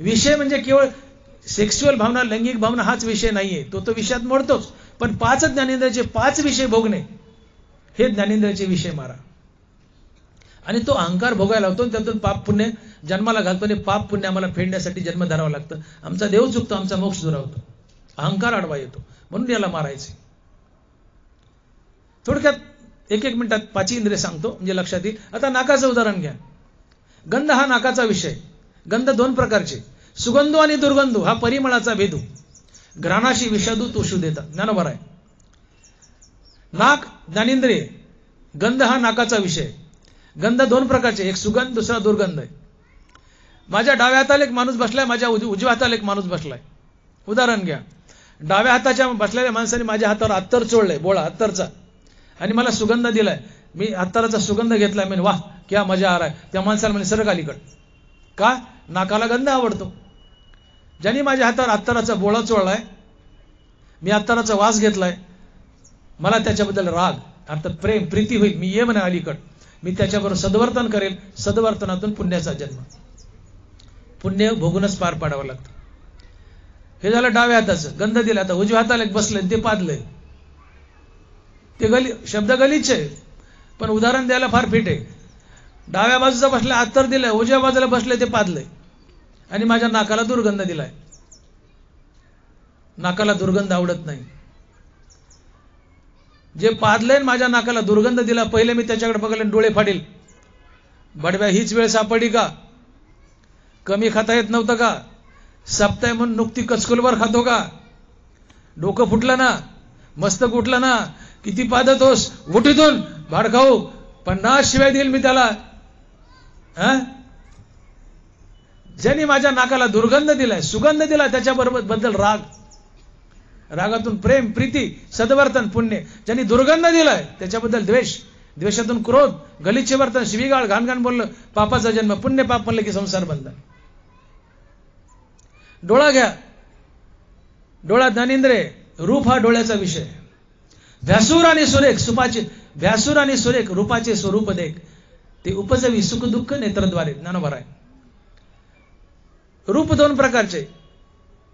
विषय म्हणजे केवळ सेक्स्युअल भावना, लैंगिक भावना हाच विषय नाहीये. तो विषयात मोडतोच. पण 5 ज्ञानेंद्रियाचे 5 विषय भोगणे हे ज्ञानेंद्रियाचे विषय मारा. आणि तो अहंकार भोगायला होतो. त्यातून पाप पुण्य जन्माला घालतो. आणि पाप पुण्य आम्हाला फेडण्यासाठी जन्म धरावा लागतं. आमचा देव चुकतो, आमचा मोक्ष दुरावतो, अहंकार आडवा येतो. म्हणून याला मारायचे. थोडक्यात 1 मिनिटात 5 इंद्रिय सांगतो म्हणजे लक्षात येईल. आता नाकाचं उदाहरण घ्या. गंध हा नाकाचा विषय. गंध 2 प्रकारचे, सुगंधो आणि दुर्गंधो. हा परिमळाचा भेदू. घ्राणाशी विषादू तोषू देतात. ज्ञानोबर आहे. नाक ज्ञानेंद्रिय, गंध हा नाकाचा विषय. गंध 2 प्रकारचे, एक सुगंध, दुसरा दुर्गंध आहे. माझ्या डाव्या हाताला एक माणूस बसलाय, माझ्या उजव्या हाताला एक माणूस बसलाय. उदाहरण घ्या. डाव्या हाताच्या बसलेल्या माणसाने माझ्या हातावर अत्तर चोळलंय, बोळा अत्तरचा, आणि मला सुगंध दिलाय. मी अत्तराचा सुगंध घेतलाय. मी वाह क्या मजा आ रहा है. त्या माणसाला म्हणजे सरक अलीकड. का? नाकाला गंध आवडतो. ज्यांनी माझ्या हातावर अत्तराचा बोळा चोळलाय, मी अत्तराचा वास घेतलाय, मला त्याच्याबद्दल राग अर्थात प्रेम, प्रीती होईल. मी ये म्हणा अलीकड, मी त्याच्याबरोबर सद्वर्तन करेल. सद्वर्तनातून पुण्याचा जन्म. पुण्य भोगूनच पार पाडावं लागतं. हे झालं डाव्या हाताचं, गंध दिला. आता उजव्या हाताला एक बसलंय ते पादलंय. ते शब्द गलिच्छ आहे, पण उदाहरण द्यायला फार फिट आहे. डाव्या बाजूचा बसला अत्तर दिलंय, उजव्या बाजूला बसलंय ते पादलंय आणि माझ्या नाकाला दुर्गंध दिलाय. नाकाला दुर्गंध आवडत नाही. जे पादलंय माझ्या नाकाला दुर्गंध दिला, पहिले मी त्याच्याकडे बघले डोळे फाडील. बडव्या हीच वेळ सापडी का? कमी खाता येत नव्हतं का? सप्ताह म्हणून नुकती कचकुलवर खातो का? डोकं फुटलं ना, मस्तक उठलं ना, किती पादत होस, उठीतून भाड खाऊ, 50 शिवाय देईल मी त्याला. ज्यांनी माझ्या नाकाला दुर्गंध दिलाय, सुगंध दिला, त्याच्याबरोबर बद्दल राग, रागातून प्रेम, प्रीती, सद्वर्तन, पुण्य. ज्यांनी दुर्गंध दिलाय त्याच्याबद्दल द्वेष, द्वेषातून क्रोध, गलिच्छ वर्तन, शिवीगाळ, घाणघाण बोललं, पापाचा जन्म. पुण्य पाप म्हणलं की संसार बंधन. डोळा घ्या, डोळा ज्ञानेंद्रिय, रूप हा डोळ्याचा विषय. भ्यासूर आणि सुरेख सुपाचे, भ्यासूर आणि सुरेख रूपाचे स्वरूप देख, ते उपजवी सुख दुःख नेत्रद्वारे. ज्ञानोबा आहे. रूप दोन प्रकारचे,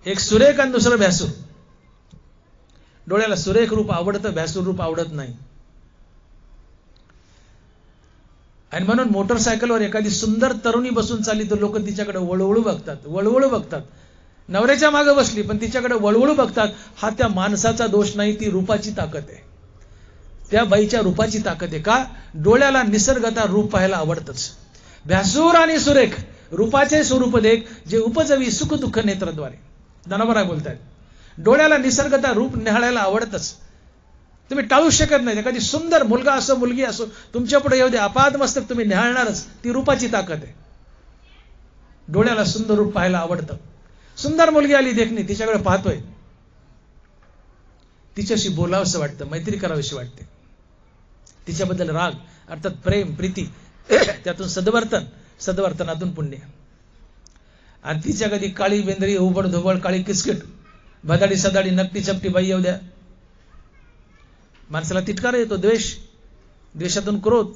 एक सुरेख आणि दुसरं भ्यासूर. डोळ्याला सुरेख रूप आवडतं, भ्यासूर रूप आवडत नाही. आणि म्हणून मोटरसायकलवर एखादी सुंदर तरुणी बसून चालली तर लोक तिच्याकडे वळवळू बघतात, वळवळू बघतात. नवऱ्याच्या मागे बसली पण तिच्याकडे वळवळू बघतात. हा त्या माणसाचा दोष नाही, ती रूपाची ताकद आहे. त्या बाईच्या रूपाची ताकद आहे. का? डोळ्याला निसर्गता रूप पाहायला आवडतच. भ्यासूर आणि सुरेख रूपाचे स्वरूप देख, जे उपजवी सुख दुःख नेत्रद्वारे. ज्ञानोबा बोलतायत. डोळ्याला निसर्गता रूप निहाळायला आवडतच. तुम्ही टाळू शकत नाही. एखादी सुंदर मुलगा असो, मुलगी असो, तुमच्या पुढे येऊ दे, अपाद मस्तक तुम्ही निहाळणारच. ती रूपाची ताकद आहे. डोळ्याला सुंदर रूप पाहायला आवडतं. सुंदर मुलगी आली देखणी, तिच्याकडे पाहतोय, तिच्याशी बोलावंसं वाटतं, मैत्री करावीशी वाटते. तिच्याबद्दल राग, अर्थात प्रेम, प्रीती, त्यातून सद्वर्तन, सद्वर्तनातून पुण्य. आणि तिच्या कधी काळी बेंद्री, उबड धोबड, काळी किसकिट, भदाडी सदाडी, नकटी चपटी बाई येऊ द्या, माणसाला तिटकार येतो. द्वेष, द्वेषातून क्रोध,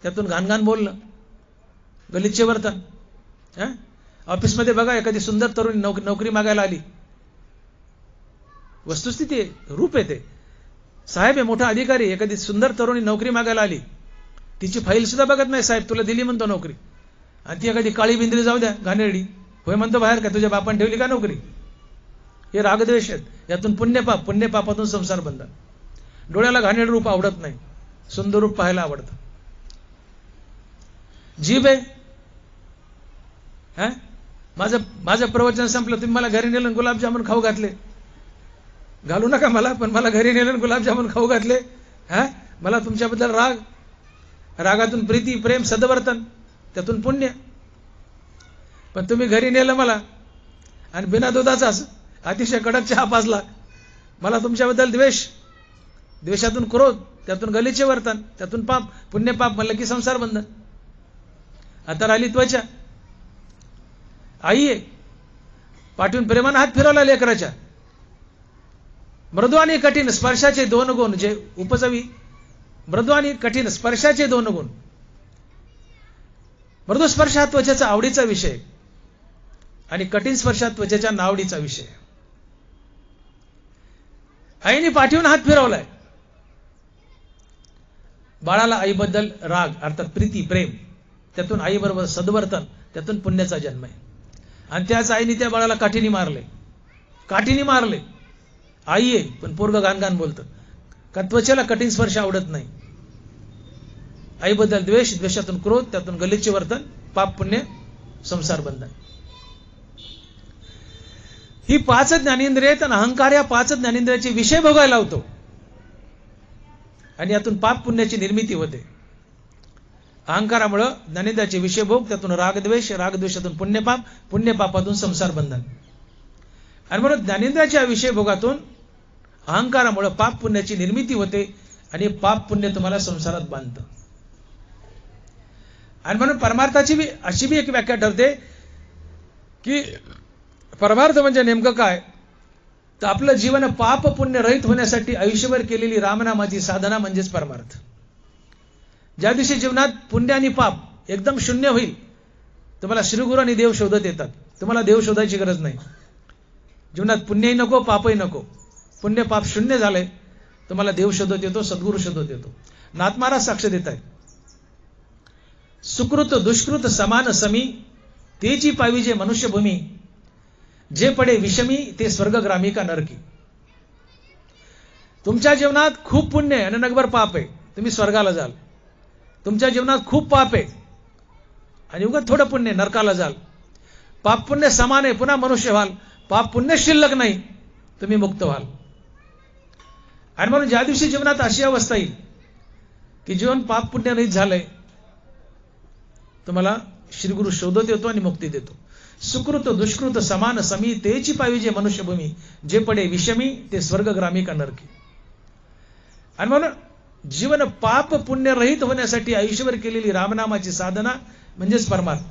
त्यातून घाणघाण बोलणं, गलिच्छ वर्तन. ऑफिसमध्ये बघा, एखादी सुंदर तरुणी नोकरी मागायला आली, वस्तुस्थिती आहे, रूप येते, साहेब आहे, मोठा अधिकारी, एखादी सुंदर तरुणी नोकरी मागायला आली, तिची फाईल सुद्धा बघत नाही. साहेब तुला दिली म्हणतो नोकरी, आणि ती एखादी काळी बिंद्री जाऊ द्या, घाणेरडी, होय म्हणतो बाहेर, का तुझ्या बापाने ठेवली का नोकरी? हे रागद्वेष आहेत. यातून पुण्यपाप, पुण्यपापातून संसार बंधन. डोळ्याला घाणेरडं रूप आवडत नाही, सुंदर रूप पाहायला आवडतं. जीभ आहे, माझं प्रवचन संपलं, तुम्ही मला घरी नेलं गुलाबजामुन खाऊ घातले, घालू नका मला, पण मला घरी नेलं गुलाबजामुन खाऊ घातले. मला तुमच्याबद्दल राग, रागातून प्रीती, प्रेम, सद्वर्तन, त्यातून पुण्य. पण तुम्ही घरी नेलं मला आणि बिना दुधाचा अतिशय कडक चहा पाजला. मला तुमच्याबद्दल द्वेष, द्वेषातून क्रोध, त्यातून गलिच्छ वर्तन, त्यातून पाप, पुण्य पाप म्हणलं की संसार बंधन. आता राहिली त्वचा. आई आहे, पाठवून प्रेमानं हात फिरवला लेकराच्या. मृदू आणि कठीण स्पर्शाचे दोन गुण, जे उपजवी, मृदू आणि कठीण स्पर्शाचे दोन गुण. मृदू स्पर्श हा त्वचेचा आवडीचा विषय आणि कठीण स्पर्श हा त्वचेच्या नावडीचा विषय. आईने पाठवून हात फिरवलाय. बाळाला आईबद्दल राग, अर्थात प्रीती, प्रेम, त्यातून आईबरोबर सद्वर्तन, त्यातून पुण्याचा जन्म आहे. आणि त्याच आईने त्या बाळाला काठीने मारले, काठीने मारले. आई आहे पण पोरगं घाणघाण बोलतं. कारण त्वचेला कठीण स्पर्श आवडत नाही. आईबद्दल द्वेष, द्वेषातून क्रोध, त्यातून गलिच्छ वर्तन, पाप, पुण्य, संसार बंधन. ही 5 ज्ञानेंद्रिय आहेत आणि अहंकार या 5 ज्ञानेंद्रियाचे विषय भोगायला लावतो आणि यातून पाप पुण्याची निर्मिती होते. अहंकारामुळे ज्ञानेंद्रियाचे विषय भोग, त्यातून रागद्वेष, रागद्वेषातून पुण्यपाप, पुण्यपापातून संसार बंधन. आणि म्हणून ज्ञानेंद्रियाच्या विषय भोगातून अहंकारामुळे पाप पुण्याची निर्मिती होते आणि पाप पुण्य तुम्हाला संसारात बांधतं. आणि म्हणून परमार्थाची अशी बी एक व्याख्या ठरते की परमार्थ म्हणजे नेमकं काय, तर आपलं जीवन पाप पुण्य रहित होण्यासाठी आयुष्यभर केलेली रामनामाची साधना म्हणजेच परमार्थ. ज्या दिवशी जीवनात पुण्य आणि पाप एकदम शून्य होईल, तुम्हाला श्रीगुरू आणि देव शोधत येतात. तुम्हाला देव शोधायची गरज नाही. जीवनात पुण्यही नको, पापही नको. पुण्य पाप शून्य झालंय. तुम्हाला देव शोधत येतो, सद्गुरू शोधत येतो. नाथ महाराज साक्ष देत आहेत. सुकृत दुष्कृत समान समी, तेची पाविजे मनुष्यभूमी, जे पडे विषमी ते स्वर्गग्रामी का नरकी. तुमच्या जीवनात खूप पुण्य आहे आणि नगभर पाप आहे, तुम्ही स्वर्गाला जाल. तुमच्या जीवनात खूप पाप आहे आणि उगाच थोडं पुण्य, नरकाला जाल. पाप पुण्य समान आहे, पुन्हा मनुष्य व्हाल. पाप पुण्य शिल्लक नाही, तुम्ही मुक्त व्हाल. आणि म्हणून ज्या दिवशी जीवनात अशी अवस्था येईल की जीवन पाप पुण्य रहित झालंय, तुम्हाला श्रीगुरु शोधत येतो आणि मुक्ती देतो. सुकृत दुष्कृत समान समी, तेची पाविजे मनुष्यभूमी, जे पडे विषमी ते स्वर्गग्रामी का नरकी. आणि म्हणून जीवन पाप पुण्य रहित होण्यासाठी आयुष्यभर केलेली रामनामाची साधना म्हणजेच परमार्थ.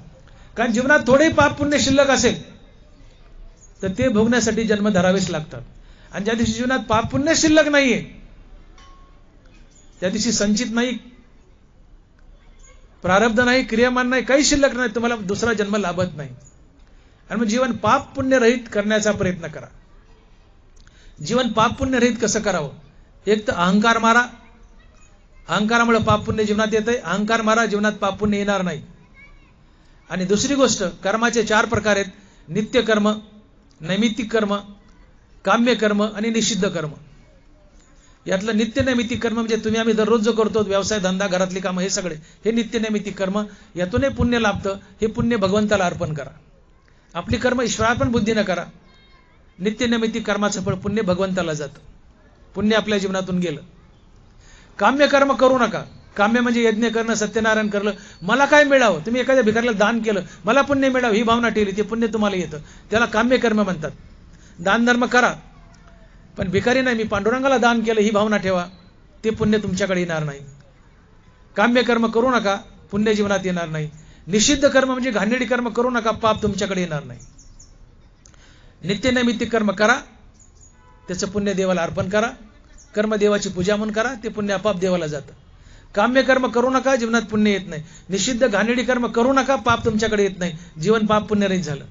कारण जीवनात थोडे पाप पुण्य शिल्लक असेल तर ते भोगण्यासाठी जन्म धरावेच लागतात. आणि ज्या दिवशी जीवनात पाप पुण्य शिल्लक नाहीये, त्या दिवशी संचित नाही, प्रारब्ध नाही, क्रियामान नाही, काही शिल्लक नाही, तुम्हाला दुसरा जन्म लाभत नाही. आणि मग जीवन पाप पुण्य रहित करण्याचा प्रयत्न करा. जीवन पाप पुण्य रहित कसं करावं? एक तर अहंकार मारा. अहंकारामुळे पाप पुण्य जीवनात येतंय. अहंकार मारा, जीवनात पाप पुण्य येणार नाही. आणि दुसरी गोष्ट, कर्माचे 4 प्रकार आहेत: नित्य कर्म, नैमित्तिक कर्म, काम्य कर्म आणि निषिद्ध कर्म. यातलं नित्य नैमित्तिक कर्म म्हणजे तुम्ही आम्ही दररोज जो करतो, व्यवसाय धंदा घरातली कामं, हे सगळे हे नित्य नैमित्तिक कर्म. यातूनही पुण्य लाभतं. हे पुण्य भगवंताला अर्पण करा. आपली कर्म ईश्वरार्पण बुद्धीनं करा. नित्य नैमित्तिक कर्माचं फळ पुण्य भगवंताला जातं. पुण्य आपल्या जीवनातून गेलं. काम्य कर्म करू नका. काम्य म्हणजे यज्ञ करणं, सत्यनारायण करणं, मला काय मिळावं. तुम्ही एखाद्या भिकाऱ्याला दान केलं, मला पुण्य मिळावं ही भावना ठेवली, ते पुण्य तुम्हाला येतं. त्याला काम्य कर्म म्हणतात. दान धर्म करा, पण भिकारी नाही, मी पांडुरंगाला दान केलं ही भावना ठेवा, ते पुण्य तुमच्याकडे येणार नाही. काम्य कर्म करू नका, पुण्य जीवनात येणार नाही. निषिद्ध कर्म म्हणजे घाणेरडी कर्म करू नका, पाप तुमच्याकडे येणार नाही. नित्य नैमित्तिक कर्म करा, त्याचं पुण्य देवाला अर्पण करा. कर्म देवाची पूजा म्हणून करा, ते पुण्य आपाप देवाला जातं. काम्य कर्म करू नका, जीवनात पुण्य येत नाही. निषिद्ध घाणेरडी कर्म करू नका, पाप तुमच्याकडे येत नाही. जीवन पाप पुण्यरहित झालं.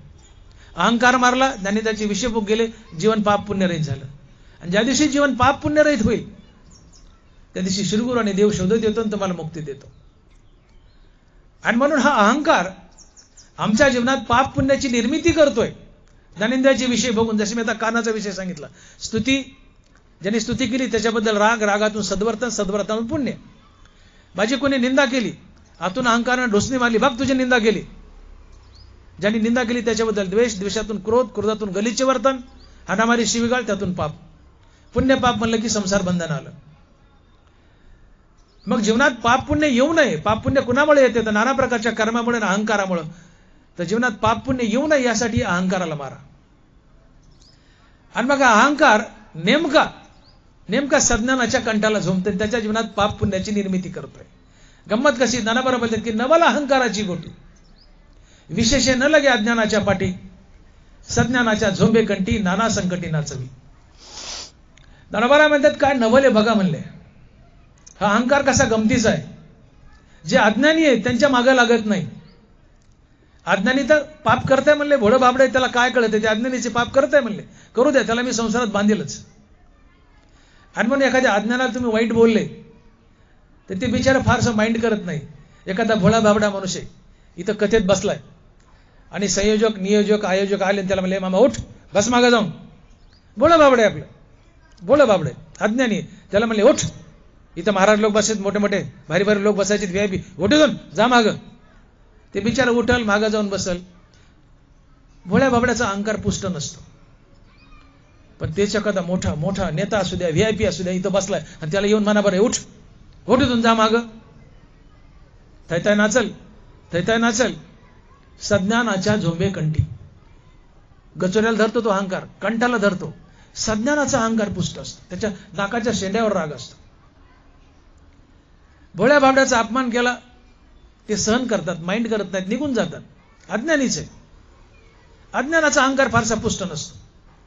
अहंकार मारला, त्याने त्याचे विषयभोग गेले, जीवन पाप पुण्यरहित झालं. आणि ज्या दिवशी जीवन पाप पुण्यरहित होईल, त्या दिवशी श्रीगुरु आणि देव शोधत येतो आणि तुम्हाला मुक्ती देतो. आणि म्हणून हा अहंकार आमच्या जीवनात पाप पुण्याची निर्मिती करतोय. ज्ञानेंद्रियाचे विषय बघून, जसे मी आता कानाचा विषय सांगितला, स्तुती, ज्यांनी स्तुती केली त्याच्याबद्दल राग, रागातून सद्वर्तन, सद्वर्तनातून पुण्य. माझी कोणी निंदा केली, आतून अहंकारानं ढोसणी मारली, बघ तुझी निंदा केली. ज्यांनी निंदा केली त्याच्याबद्दल द्वेष, द्वेषातून क्रोध, क्रोधातून गलिच्छ वर्तन, हाणामारी, शिवीगाळ, त्यातून पाप. पुण्य पाप म्हणलं की संसार बंधन आलं. मग जीवनात पाप पुण्य येऊ नये. पाप पुण्य कुणामुळे येते? तर नाना प्रकारच्या कर्मामुळे, अहंकारामुळे. तर जीवनात पाप पुण्य येऊ नये यासाठी अहंकाराला मारा. आणि मग अहंकार नेमका सज्ञानाच्या कंठाला झोमते, त्याच्या जीवनात पाप पुण्याची निर्मिती करतोय. गंमत कशी? नानाबरोबर बोलतात की नवल अहंकाराची गोटी, विशेषे न लगे अज्ञानाच्या पाठी, सज्ञानाच्या झोंबे कंठी, नाना संकटी नाचवी. नानाबारा म्हणतात काय नवले बघा म्हणले. हा अहंकार कसा गमतीचा आहे. जे अज्ञानी आहेत त्यांच्या मागे लागत नाही. अज्ञानी तर पाप करताय म्हणले, भोळं बाबडे, त्याला काय कळते? ते अज्ञानीचे पाप करताय म्हणले, करू द्या, त्याला मी संसारात बांधेलच. आणि म्हणून एखाद्या अज्ञानाला तुम्ही वाईट बोलले तर ते बिचारा फारसं माइंड करत नाही. एखादा भोळा बाबडा मनुष्य इथं कथेत बसलाय आणि संयोजक, नियोजक, आयोजक आले, त्याला म्हणले मामा उठ, बस मागं जाऊन. भोळं बाबडे, आपलं भोळं बाबडे, अज्ञानी. त्याला म्हणले उठ, इथं महाराज लोक बसत, मोठे मोठे भारी भारी लोक बसायचे, VIP, उठून जा मागं. ते बिचारा उठल, मागं जाऊन बसल. भोळ्या बाबड्याचा अहंकार पुष्ट नसतो. पण तेच एखादा मोठा मोठा नेता असू द्या, VIP असू द्या, इथं बसलाय आणि त्याला येऊन म्हणा बरं उठ, उठून जा मागं. थैताय नाचल, थैताय नाचल. सज्ञानाच्या झोंबे कंठी. गचोऱ्याला धरतो तो अहंकार, कंठाला धरतो. सज्ञानाचा अहंकार पुष्ट असतो, त्याच्या नाकाच्या शेंड्यावर राग असतो. भोळ्या बाबड्याचा अपमान केला, ते सहन करतात, माइंड करत नाहीत, निघून जातात. अज्ञानीच आहे. अज्ञानाचा अहंकार फारसा पुष्ट नसतो,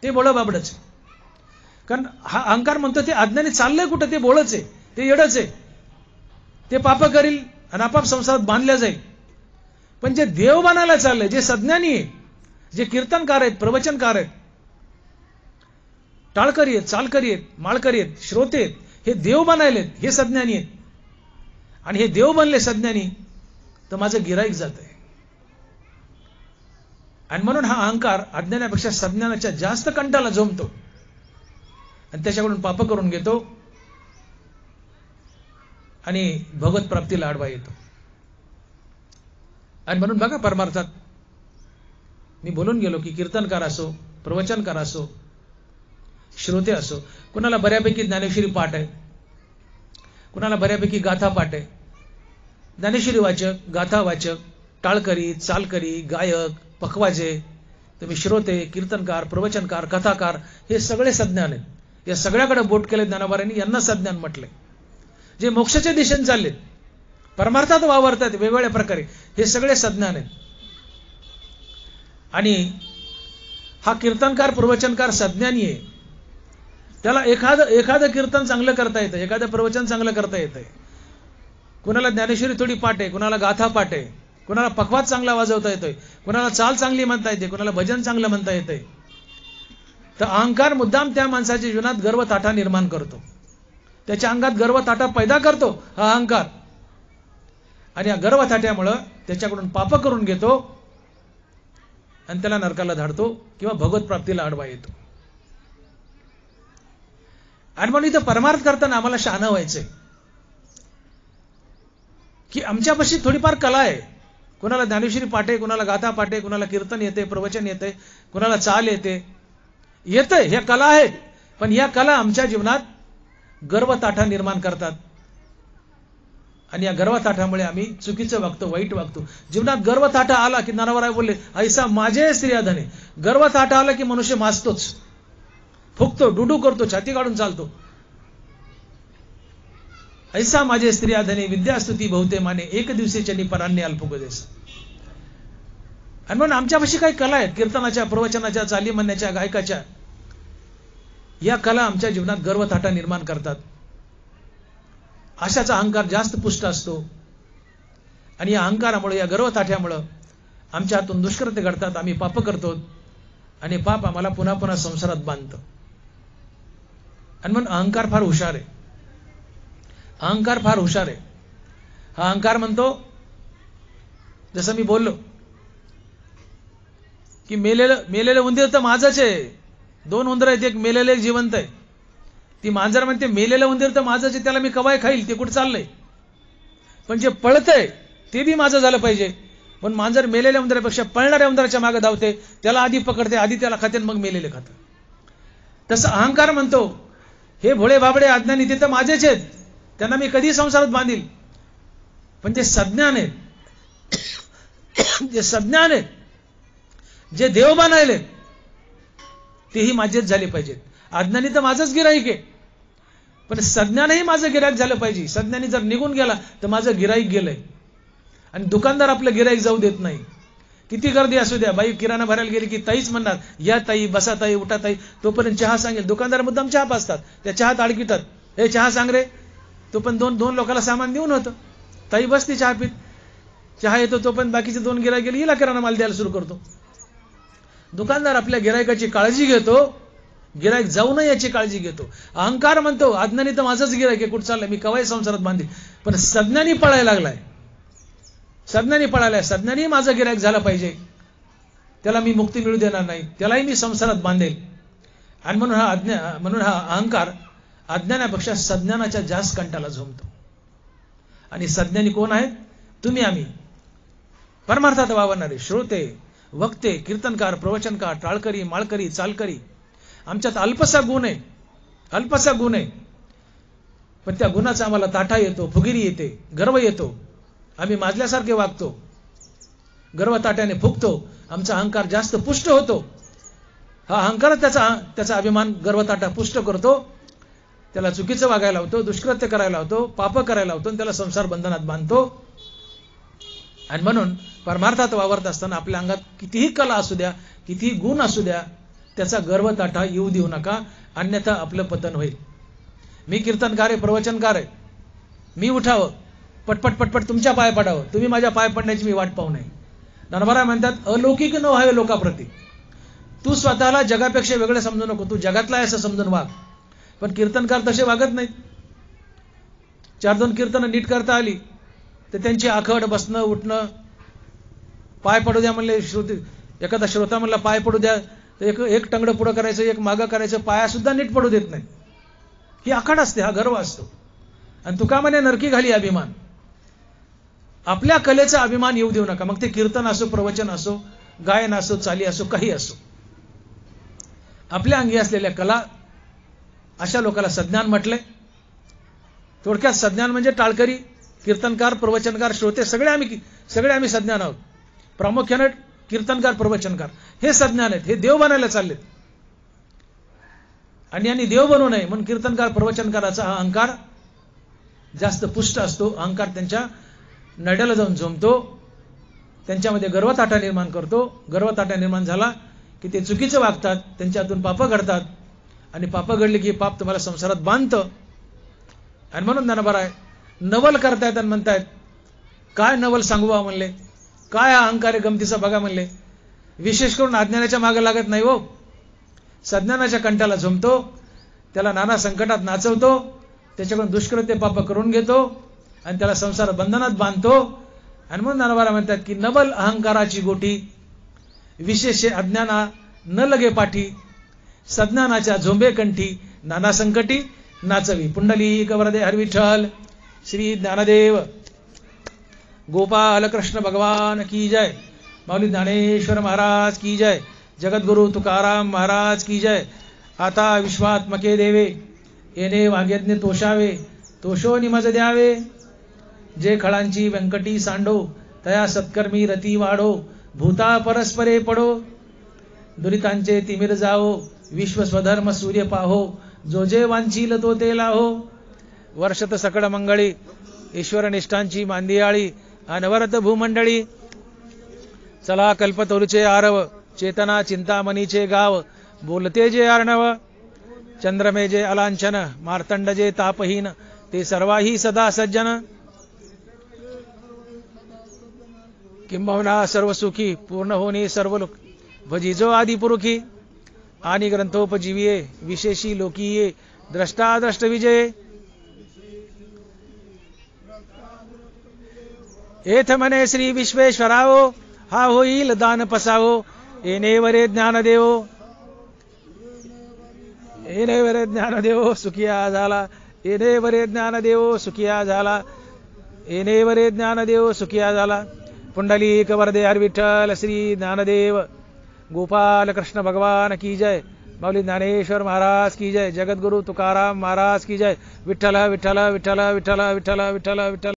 ते भोळं बाबडच आहे. कारण हा अहंकार म्हणतो ते अज्ञानी चाललंय कुठं, ते भोळच आहे, ते येडच आहे. ते पाप करील आणि आपाप संसारात बांधल्या जाईल. पण जे देव बनायला चाललंय, जे सज्ञानी आहे, जे कीर्तनकार आहेत, प्रवचनकार आहेत, टाळकरी आहेत, चालकरी आहेत, माळकरी आहेत, श्रोते आहेत, हे देव बनायलेत, हे सज्ञानी आहेत. आणि हे देव बनले सज्ञानी, तर माझं गिराईक जात आहे. आणि म्हणून हा अहंकार अज्ञानापेक्षा सज्ञानाच्या जास्त कंटाला झोंबतो आणि त्याच्याकडून पाप करून घेतो आणि भगवत प्राप्तीला आडवा येतो. आणि म्हणून बघा, परमार्थात मी बोलून गेलो की कीर्तनकार असो, प्रवचनकार असो, श्रोते असो, कुणाला बऱ्यापैकी ज्ञानेश्वरी पाठ आहे, कुणाला बऱ्यापैकी गाथा पाठ आहे, ज्ञानेश्वरी वाचक, गाथा वाचक, टाळकरी, चालकरी, गायक, पखवाजे, तुम्ही श्रोते, कीर्तनकार, प्रवचनकार, कथाकार, हे सगळे सज्ञान आहेत. या सगळ्याकडे बोट केले ज्ञानोबारांनी, यांना सज्ञान म्हटले. जे मोक्षाच्या दिशेने चाललेत, परमार्थात वावरतात वेगवेगळ्या प्रकारे, हे सगळे सज्ञान आहेत. आणि हा कीर्तनकार, प्रवचनकार सज्ञानी आहे. त्याला एखादं कीर्तन चांगलं करता येतं, एखादं प्रवचन चांगलं करता येतंय. कुणाला ज्ञानेश्वरी थोडी पाठ आहे, कुणाला गाथा पाठ आहे, कुणाला पखवाज चांगला वाजवता येतोय, कुणाला चाल चांगली म्हणता येते, कुणाला भजन चांगलं म्हणता येतंय. तर अहंकार मुद्दाम त्या माणसाच्या जीवनात गर्व ताठा निर्माण करतो, त्याच्या अंगात गर्व ताठा पैदा करतो हा अहंकार. आणि या गर्व ताट्यामुळं त्याच्याकडून पाप करून घेतो आणि त्याला नरकाला धाडतो किंवा भगवत प्राप्तीला आडवा येतो. आणि म्हणून इथं परमार्थ करताना आम्हाला शहाणं व्हायचंय की आमच्यापाशी थोडीफार कला आहे. कुणाला ज्ञानेश्वरी पाठ आहे, कुणाला गाथा पाठ आहे, कुणाला कीर्तन येते, प्रवचन येते, कुणाला चाल येते, ह्या कला आहेत. पण या कला आमच्या जीवनात गर्वताठा निर्माण करतात आणि या गर्वताठामुळे आम्ही चुकीचं वागतो, वाईट वागतो. जीवनात गर्वताठा आला की नारायण बोलले, ऐसा माझे स्त्रियाधने. गर्वताठा आला की मनुष्य माजतोच, फुकतो, डुडू करतो, छाती काढून चालतो. ऐसा माझे स्त्रियाधने विद्यास्तुती बहुते माने, एक दिवसेच्या परान्य अल्पगदेस. आणि म्हणून आमच्यापाशी काही कला आहेत, कीर्तनाच्या, प्रवचनाच्या, चाली म्हणण्याच्या, गायकाच्या. या कला आमच्या जीवनात गर्वताठा निर्माण करतात. अशाचा अहंकार जास्त पुष्ट असतो आणि या अहंकारामुळे, या गर्वताठ्यामुळे आमच्या हातून दुष्कृत्य घडतात, आम्ही पाप करतो आणि पाप आम्हाला पुन्हा पुन्हा संसारात बांधतं. आणि म्हणून अहंकार फार हुशार आहे. अहंकार फार हुशार आहे. हा अहंकार म्हणतो, जसं मी बोललो की मेलेलं उंदीर तर माझंच आहे. 2 उंदर आहेत, एक मेलेलं, एक जिवंत आहे. ती मांजर म्हणते मेलेलं उंदीर तर माझंच आहे, त्याला मी कवाय खाईल, ते कुठं चाललंय. पण जे पळतंय ते बी माझं झालं पाहिजे. पण मांजर मेलेल्या उंदरापेक्षा पळणाऱ्या उंदराच्या मागे धावते, त्याला आधी पकडते, आधी त्याला खाते, मग मेलेले खातं. तसं अहंकार म्हणतो, हे भोळे बाबडे अज्ञानी ते तर माझेच आहेत, त्यांना मी कधी संसारात बांधील. पण जे सज्ञान आहेत, जे सज्ञान आहेत, जे देव बनायले, तेही माझेच झाले पाहिजेत. अज्ञानी तर माझंच गिराईक आहे, पण सज्ञानही माझं गिराईक झालं पाहिजे. सज्ञानी जर निघून गेला तर माझं गिराईक गेलंय. आणि दुकानदार आपलं गिराईक जाऊ देत नाही. किती गर्दी असू द्या, बाई किराणा भरायला गेली की ताईच म्हणणार, या ताई, बसा ताई, उठा ताई, तोपर्यंत चहा सांगेल. दुकानदार मुद्दाम चहा पाजतात, त्या चहात अडकितात, हे चहा सांग रे. तो पण दोन लोकांना सामान देऊन होतं, ताई बसती चहा पीत, चहा येतो, तो पण बाकीचे 2 गिराईक गेले, हिला किराणा माल द्यायला सुरू करतो. दुकानदार आपल्या गिरायकाची काळजी घेतो, गिराईक जाऊ नये याची काळजी घेतो. अहंकार म्हणतो, अज्ञानी तर माझंच गिराईक आहे, कुठं चाललंय, मी कवाय संसारात बांधील. पण सज्ञानी पळायला लागलाय, सज्ञानी पळायलाय. सज्ञानी माझं गिराईक झालं पाहिजे, त्याला मी मुक्ती मिळू देणार नाही, त्यालाही मी संसारात बांधेल. आणि म्हणून हा अहंकार अज्ञानापेक्षा सज्ञानाच्या जास्त कंटाला झोंबतो. आणि सज्ञानी कोण आहेत? तुम्ही, आम्ही, परमार्थात वावरणारे श्रोते, वक्ते, कीर्तनकार, प्रवचनकार, टाळकरी, माळकरी, चालकरी. आमच्यात अल्पसा गुण आहे, अल्पसा गुण आहे, पण त्या गुणाचा आम्हाला ताठा येतो, फुगिरी येते, गर्व येतो, आम्ही माजल्यासारखे वागतो, गर्व ताट्याने फुगतो, आमचा अहंकार जास्त पुष्ट होतो. हा अहंकार त्याचा अभिमान गर्वताटा पुष्ट करतो, त्याला चुकीचं वागायला होतो, दुष्कृत्य करायला होतो, पाप करायला होतो, त्याला संसार बंधनात बांधतो. आणि म्हणून परमार्थात वावरत असताना आपल्या अंगात कितीही कला असू द्या, कितीही गुण असू द्या, त्याचा गर्वताठा येऊ देऊ नका, अन्यथा आपलं पतन होईल. मी कीर्तनकार आहे, प्रवचनकार आहे, मी उठावं, पटपट पटपट तुमच्या पाय पडावं, तुम्ही माझ्या पाय पडण्याची मी वाट पाहू नये. नरभरा म्हणतात, अलौकिक न व्हावे लोकाप्रती. तू स्वतःला जगापेक्षा वेगळं समजू नको, तू जगातला आहे असं समजून वाग. पण कीर्तनकार तसे वागत नाहीत. 4-2 कीर्तनं नीट करता आली तर त्यांची आखड, बसणं, उठणं, पाय पडू द्या म्हणले श्रोते, एखादा श्रोता म्हणला पाय पडू द्या, तर एक टंगडं पुढं करायचं, एक मागं करायचं, पाया सुद्धा नीट पडू देत नाही. ही आखड असते, हा गर्व असतो. आणि तुका म्हणे नरकी घाली अभिमान. आपल्या कलेचा अभिमान येऊ देऊ नका. मग ते कीर्तन असो, प्रवचन असो, गायन असो, चाली असो, काही असो. आपल्या अंगी असलेल्या कला, अशा लोकांना सज्ञान म्हटलंय. थोडक्यात सज्ञान म्हणजे टाळकरी, कीर्तनकार, प्रवचनकार, श्रोते सगळे आम्ही सज्ञान आहोत. प्रामुख्याने कीर्तनकार, प्रवचनकार हे सज्ञान आहेत. हे देव बनायला चाललेत. आणि यांनी देव बनवू नये म्हणून कीर्तनकार, प्रवचनकाराचा हा अहंकार जास्त पुष्ट असतो. अहंकार त्यांच्या नड्याला जाऊन झोंबतो, त्यांच्यामध्ये गर्वताठा निर्माण करतो. गर्वताठा निर्माण झाला की ते चुकीचं वागतात, त्यांच्यातून पापं घडतात. आणि पापं घडली की पाप तुम्हाला संसारात बांधतं. आणि म्हणून ज्ञानोबा आहे नवल करतायत आणि म्हणतायत काय नवल सांगू बा म्हणले, काय हा अहंकार गमतीचा बघा म्हणले. विशेष करून अज्ञानाच्या मागे लागत नाही हो, सज्ञानाच्या कंठाला झोंबतो, त्याला नाना संकटात नाचवतो, त्याच्याकडून दुष्कृत्य पाप करून घेतो आणि त्याला संसार बंधनात बांधतो. आणि म्हणून ज्ञानोबा म्हणतात की नवल अहंकाराची गोठी, विशेष अज्ञाना न लगे पाठी, सज्ञानाच्या झोंबे कंठी, नाना संकटी नाचवी. पुंडलिक वरदे हर विठ्ठल श्री ज्ञानदेव गोपाल कृष्ण भगवान की जय. माऊली ज्ञानेश्वर महाराज की जय. जगद्गुरु तुकाराम महाराज की जय. आता विश्वात्मके देवे येणे वाग्यज्ञ तोषावे, तोषो निमज द्यावे. जे खळांची व्यंकटी सांडो, तया सत्कर्मी रती वाढो. भूता परस्परे पडो, दुरितांचे तिमिर जाओ. विश्व स्वधर्म सूर्य पाहो, जो जे वांछील तो ते लाहो. वर्षत सकळ मंगळी, ईश्वर निष्ठांची मांदियाळी. अनवरत भूमंडळी, चला कल्पतरुचे आरव. चेतना चिंतामणीचे गाव, बोलते जे अर्णव. चंद्रमे जे अलांछन, मार्तंड जे तापहीन. ते सर्वाही सदा सज्जन. किंबहुना सर्व सुखी, पूर्ण होणे सर्व लोक. भजिजो आदि पुरुखी, आणि ग्रंथोपजीविये. विशेषी लोकीये, द्रष्टाद्रष्ट विजये. एथ म्हणे श्री विश्वेश्वराओ, हा होईल दान पसावो. येणे वरे ज्ञानदेवो, येणे वरे ज्ञानदेवो सुखिया झाला. येणे वरे ज्ञानदेवो सुखिया झाला. येणे वरे ज्ञानदेव सुखिया झाला. पुंडलिक वरदे हर विठ्ठल श्री ज्ञानदेव गोपाल कृष्ण भगवान की जय. माऊली ज्ञानेश्वर महाराज की जय. जगद्गुरु तुकाराम महाराज की जय. विठ्ठल विठ्ठल विठ्ठल विठ्ठल विठ्ठल विठ्ठल विठ्ठल.